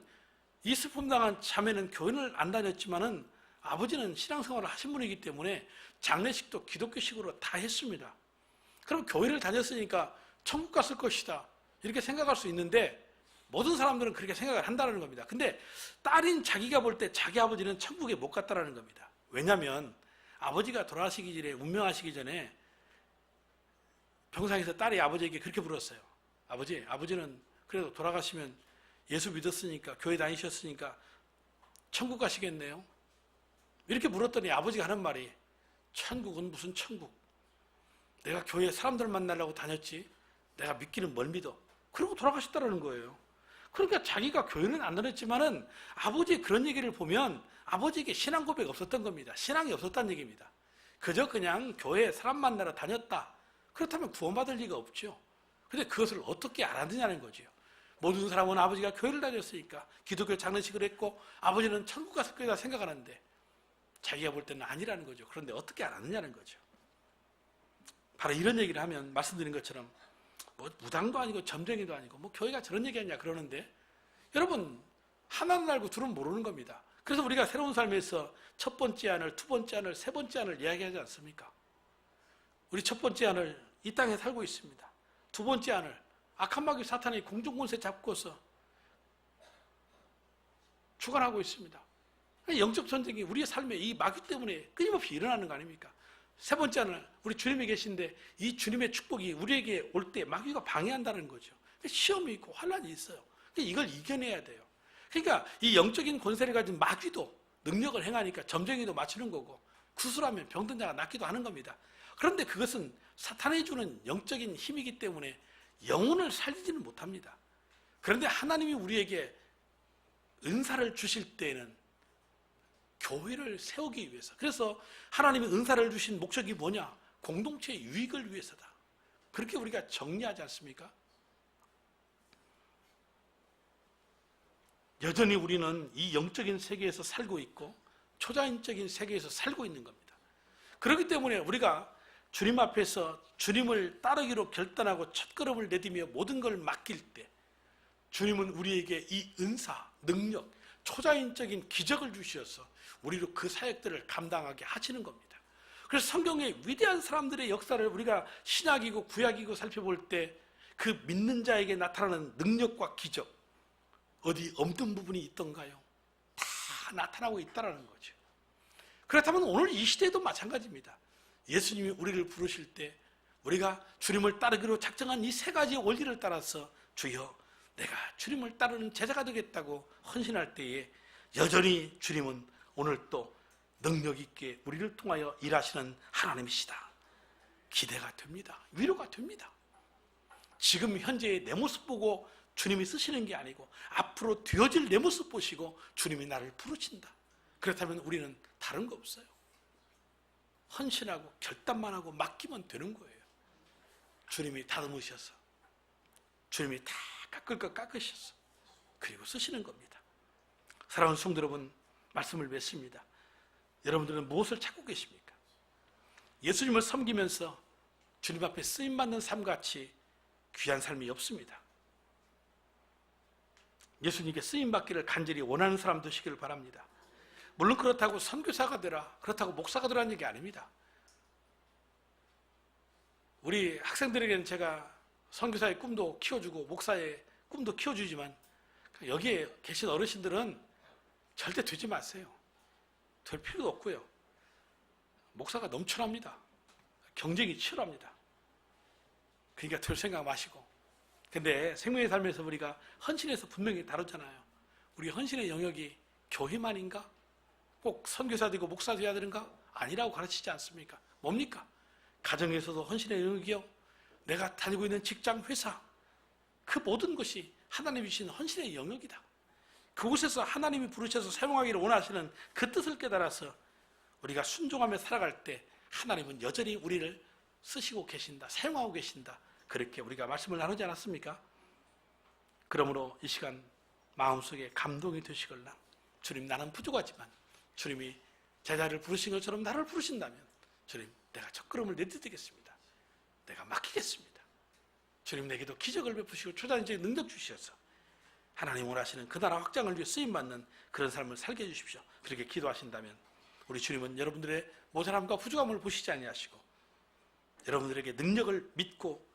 이 슬픔 당한 자매는 교회를 안 다녔지만은 아버지는 신앙생활을 하신 분이기 때문에 장례식도 기독교식으로 다 했습니다. 그럼 교회를 다녔으니까 천국 갔을 것이다, 이렇게 생각할 수 있는데, 모든 사람들은 그렇게 생각을 한다는 겁니다. 근데 딸인 자기가 볼 때 자기 아버지는 천국에 못 갔다는 겁니다. 왜냐하면 아버지가 돌아가시기 전에, 운명하시기 전에 병상에서 딸이 아버지에게 그렇게 물었어요. 아버지는 그래도 돌아가시면 예수 믿었으니까, 교회 다니셨으니까 천국 가시겠네요? 이렇게 물었더니 아버지가 하는 말이, 천국은 무슨 천국? 내가 교회에 사람들 만나려고 다녔지 내가 믿기는 뭘 믿어? 그러고 돌아가셨다는 거예요. 그러니까 자기가 교회는 안 다녔지만은 아버지의 그런 얘기를 보면 아버지에게 신앙 고백 없었던 겁니다. 신앙이 없었다는 얘기입니다. 그저 그냥 교회에 사람 만나러 다녔다. 그렇다면 구원받을 리가 없죠. 근데 그것을 어떻게 알았느냐는 거죠. 모든 사람은 아버지가 교회를 다녔으니까 기독교 장례식을 했고 아버지는 천국 갔을 거다 생각하는데, 자기가 볼 때는 아니라는 거죠. 그런데 어떻게 알았느냐는 거죠. 바로 이런 얘기를 하면, 말씀드린 것처럼 뭐 무당도 아니고 점쟁이도 아니고 뭐 교회가 저런 얘기하냐 그러는데, 여러분, 하나는 알고 둘은 모르는 겁니다. 그래서 우리가 새로운 삶에서 첫 번째 안을, 두 번째 안을, 세 번째 안을 이야기하지 않습니까? 우리 첫 번째 안을 이 땅에 살고 있습니다. 두 번째 안을 악한 마귀 사탄이 공중권세 잡고서 주관하고 있습니다. 영적 전쟁이 우리의 삶에 이 마귀 때문에 끊임없이 일어나는 거 아닙니까? 세 번째는 우리 주님이 계신데 이 주님의 축복이 우리에게 올 때 마귀가 방해한다는 거죠. 시험이 있고 환란이 있어요. 이걸 이겨내야 돼요. 그러니까 이 영적인 권세를 가진 마귀도 능력을 행하니까 점쟁이도 맞추는 거고 구슬하면 병든 자가 낫기도 하는 겁니다. 그런데 그것은 사탄이 주는 영적인 힘이기 때문에 영혼을 살리지는 못합니다. 그런데 하나님이 우리에게 은사를 주실 때에는 교회를 세우기 위해서, 그래서 하나님이 은사를 주신 목적이 뭐냐? 공동체의 유익을 위해서다. 그렇게 우리가 정리하지 않습니까? 여전히 우리는 이 영적인 세계에서 살고 있고 초자연적인 세계에서 살고 있는 겁니다. 그렇기 때문에 우리가 주님 앞에서 주님을 따르기로 결단하고 첫걸음을 내디며 모든 걸 맡길 때 주님은 우리에게 이 은사, 능력, 초자연적인 기적을 주셔서 우리로 그 사역들을 감당하게 하시는 겁니다. 그래서 성경의 위대한 사람들의 역사를 우리가 신약이고 구약이고 살펴볼 때 그 믿는 자에게 나타나는 능력과 기적, 어디 없는 부분이 있던가요? 다 나타나고 있다는 거죠. 그렇다면 오늘 이 시대도 마찬가지입니다. 예수님이 우리를 부르실 때 우리가 주님을 따르기로 작정한 이 세 가지 원리를 따라서 주여 내가 주님을 따르는 제자가 되겠다고 헌신할 때에 여전히 주님은 오늘 또 능력 있게 우리를 통하여 일하시는 하나님이시다. 기대가 됩니다. 위로가 됩니다. 지금 현재의 내 모습 보고 주님이 쓰시는 게 아니고 앞으로 되어질 내 모습 보시고 주님이 나를 부르신다. 그렇다면 우리는 다른 거 없어요. 헌신하고 결단만 하고 맡기면 되는 거예요. 주님이 다듬으셔서 주님이 다 깎을 것 깎으셔서 그리고 쓰시는 겁니다. 사랑하는 성도 여러분, 말씀을 맺습니다. 여러분들은 무엇을 찾고 계십니까? 예수님을 섬기면서 주님 앞에 쓰임받는 삶같이 귀한 삶이 없습니다. 예수님께 쓰임받기를 간절히 원하는 사람 되시기를 바랍니다. 물론 그렇다고 선교사가 되라, 그렇다고 목사가 되라는 얘기 아닙니다. 우리 학생들에게는 제가 선교사의 꿈도 키워주고 목사의 꿈도 키워주지만 여기에 계신 어르신들은 절대 되지 마세요. 될 필요도 없고요. 목사가 넘쳐납니다. 경쟁이 치열합니다. 그러니까 될 생각 마시고. 근데 생명의 삶에서 우리가 헌신에서 분명히 다루잖아요. 우리 헌신의 영역이 교회만인가? 꼭 선교사 되고 목사 되어야 되는가? 아니라고 가르치지 않습니까? 뭡니까? 가정에서도 헌신의 영역이요. 내가 다니고 있는 직장, 회사, 그 모든 것이 하나님이 주신 헌신의 영역이다. 그곳에서 하나님이 부르셔서 사용하기를 원하시는 그 뜻을 깨달아서 우리가 순종하며 살아갈 때 하나님은 여전히 우리를 쓰시고 계신다, 사용하고 계신다. 그렇게 우리가 말씀을 나누지 않았습니까? 그러므로 이 시간 마음속에 감동이 되시걸라. 주님, 나는 부족하지만 주님이 제자를 부르신 것처럼 나를 부르신다면 주님, 내가 첫걸음을 내딛겠습니다. 내가 맡기겠습니다. 주님, 내게도 기적을 베푸시고 초자연적인 능력 주셔서 하나님 원하시는 그 나라 확장을 위해 쓰임받는 그런 삶을 살게 해주십시오. 그렇게 기도하신다면 우리 주님은 여러분들의 모자람과 부족함을 보시지 아니하시고 여러분들에게 능력을 믿고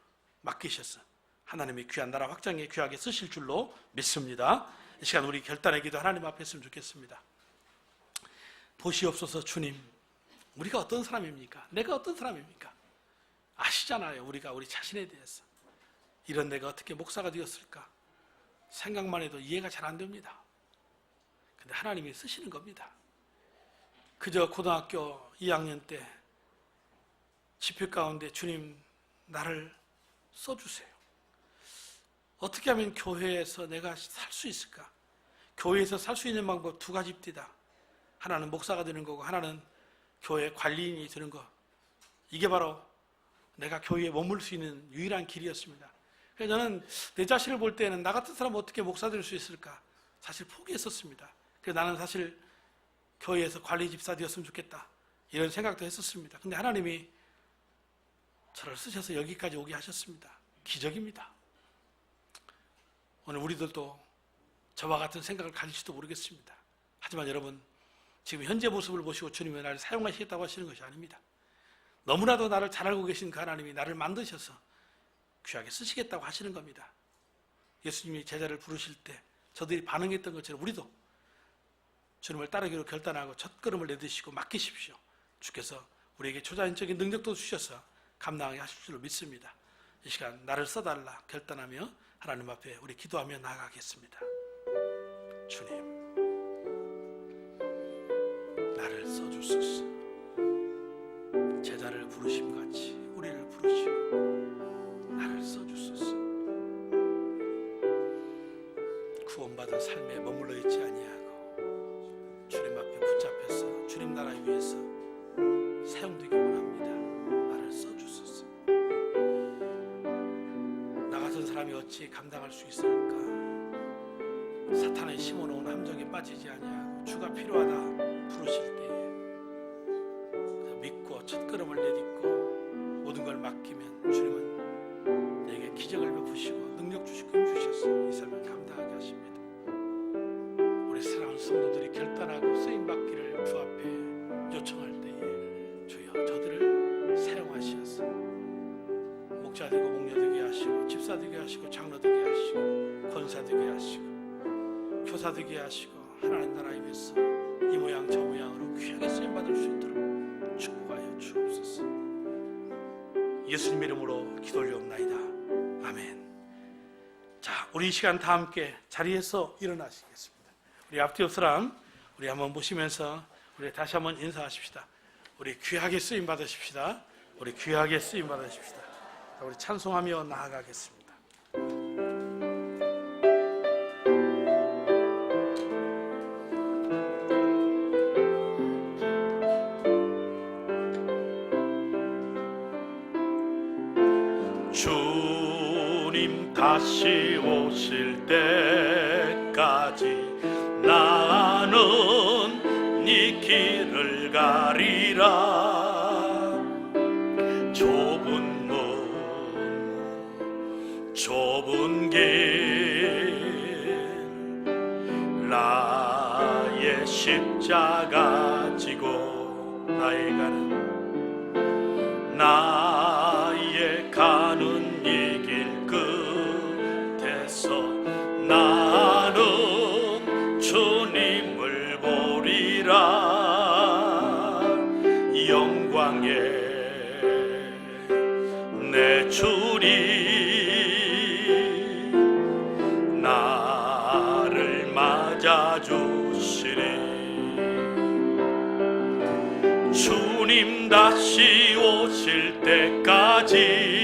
맡기셔서 하나님의 귀한 나라 확장에 귀하게 쓰실 줄로 믿습니다. 이 시간 우리 결단의 기도 하나님 앞에 했으면 좋겠습니다. 보시옵소서. 주님, 우리가 어떤 사람입니까? 내가 어떤 사람입니까? 아시잖아요. 우리가 우리 자신에 대해서. 이런 내가 어떻게 목사가 되었을까? 생각만 해도 이해가 잘 안 됩니다. 근데 하나님이 쓰시는 겁니다. 그저 고등학교 2학년 때 집회 가운데 주님, 나를 써주세요. 어떻게 하면 교회에서 내가 살 수 있을까? 교회에서 살 수 있는 방법 두 가지입니다. 하나는 목사가 되는 거고 하나는 교회 관리인이 되는 거. 이게 바로 내가 교회에 머물 수 있는 유일한 길이었습니다. 그래서 저는 내 자신을 볼 때는 나 같은 사람은 어떻게 목사 될 수 있을까? 사실 포기했었습니다. 그래서 나는 사실 교회에서 관리 집사 되었으면 좋겠다. 이런 생각도 했었습니다. 근데 하나님이 저를 쓰셔서 여기까지 오게 하셨습니다. 기적입니다. 오늘 우리들도 저와 같은 생각을 가질지도 모르겠습니다. 하지만 여러분, 지금 현재 모습을 보시고 주님이 나를 사용하시겠다고 하시는 것이 아닙니다. 너무나도 나를 잘 알고 계신 그 하나님이 나를 만드셔서 귀하게 쓰시겠다고 하시는 겁니다. 예수님이 제자를 부르실 때 저들이 반응했던 것처럼 우리도 주님을 따르기로 결단하고 첫 걸음을 내딛으시고 맡기십시오. 주께서 우리에게 초자연적인 능력도 주셔서 감당하게 하실 줄로 믿습니다. 이 시간 나를 써달라 결단하며 하나님 앞에 우리 기도하며 나아가겠습니다. 주님, 나를 써주소서. 제자를 부르심같이 우리를 부르시고 나를 써주소서. 구원받은 삶에 머물러 있지 아니하고 주님 앞에 붙잡혀서 주님 나라 위해서 사용되기 원합니다. 나를 써주소서. 나 같은 사람이 어찌 감당할 수 있을까? 사탄의 심어놓은 함정에 빠지지 아니하고 주가 필요하다 부르실 때에 믿고 첫걸음을 내딛고 모든 걸 맡기면 주님은 내게 기적을 베푸시고 능력 주시고 힘 주셔서 이 삶을 감당하게 하십니다. 우리 사랑하는 성도들이 결단하고 쓰임받기를 주 앞에 요청할 때에 주여 저들을 사용하시어서 목자 되고 목녀 되게 하시고 집사 되게 하시고 장로 되게 하시고 권사 되게 하시고 교사 되게 하시고 하나님 나라에 위해서 이 모양 저 모양으로 귀하게 쓰임받을 수 있도록 축복하여 주옵소서. 예수님 이름으로 기도 올려옵나이다. 아멘. 자, 우리 이 시간 다 함께 자리에서 일어나시겠습니다. 우리 앞뒤 옆 사람 우리 한번 보시면서 우리 다시 한번 인사하십시다. 우리 귀하게 쓰임 받으십시다. 우리 귀하게 쓰임 받으십시다. 자, 우리 찬송하며 나아가겠습니다. 주님 다시 오실 때까지 나는 이 길을 가리라. 좁은 문 좁은 길 나의 십자가 지고 나의 가는 이 길 끝에서 나는 주님을 보리라. 영광의 내 주님 나를 맞아주시리. 주님 다시 오실 때까지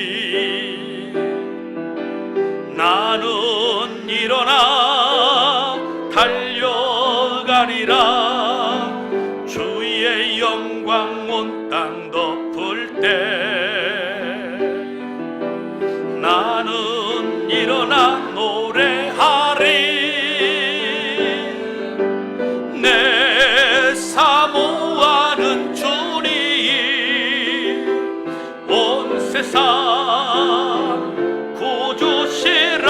나는 일어나 달려가리라. 주의 영광 온 땅 덮을 때 나는 일어나 노래하리. 내 사모하는 주님 온 세상 구주시라.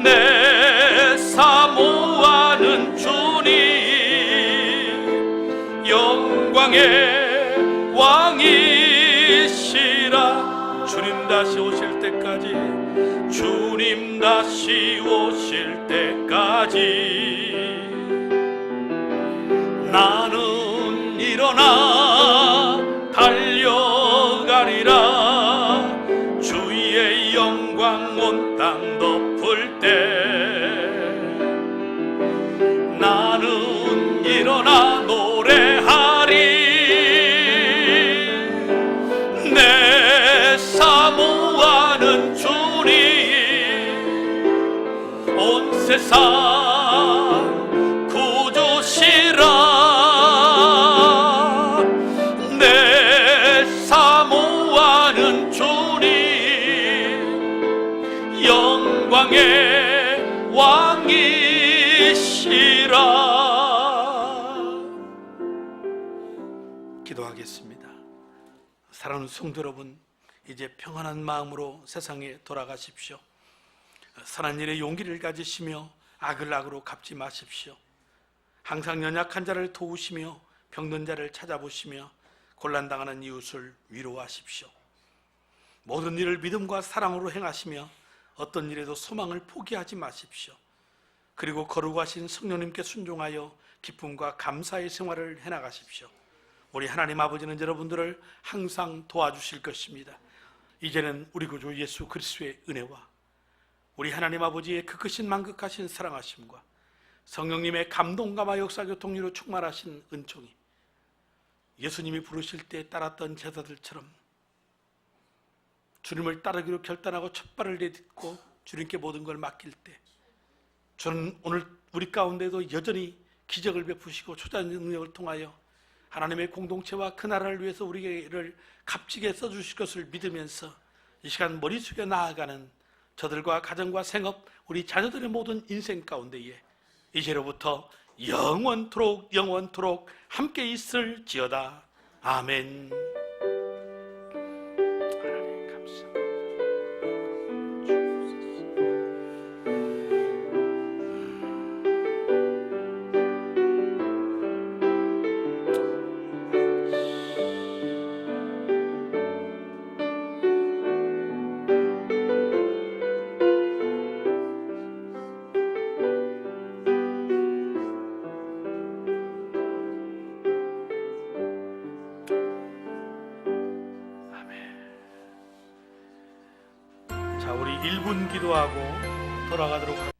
내 사모하는 주님 영광의 왕이시라. 주님 다시 오실 때까지 주님 다시 오실 때까지 나는 일어나 달려가리라. 주의 영광 온 땅 덮을 때 나는 일어나 노래하리. 내 사모하는 주님 온 세상 구주시라. 내 사모하는 주님 영광의 왕이시라. 기도하겠습니다. 사랑하는 성도 여러분, 이제 평안한 마음으로 세상에 돌아가십시오. 선한 일에 용기를 가지시며 악을 악으로 갚지 마십시오. 항상 연약한 자를 도우시며 병든 자를 찾아보시며 곤란당하는 이웃을 위로하십시오. 모든 일을 믿음과 사랑으로 행하시며 어떤 일에도 소망을 포기하지 마십시오. 그리고 거룩하신 성령님께 순종하여 기쁨과 감사의 생활을 해나가십시오. 우리 하나님 아버지는 여러분들을 항상 도와주실 것입니다. 이제는 우리 구주 예수 그리스도의 은혜와 우리 하나님 아버지의 그 크신 만극하신 사랑하심과 성령님의 감동감화 역사교통리로 충만하신 은총이 예수님이 부르실 때 따랐던 제자들처럼 주님을 따르기로 결단하고 첫 발을 내딛고 주님께 모든 걸 맡길 때 저는 오늘 우리 가운데도 여전히 기적을 베푸시고 초자연 능력을 통하여 하나님의 공동체와 그 나라를 위해서 우리를 값지게 써주실 것을 믿으면서 이 시간 머리 숙여 나아가는 저들과 가정과 생업, 우리 자녀들의 모든 인생 가운데에 이제로부터 영원토록 함께 있을지어다. 아멘. 하나님 감사합니다. 자, 우리 1분 기도하고 돌아가도록 하겠습니다.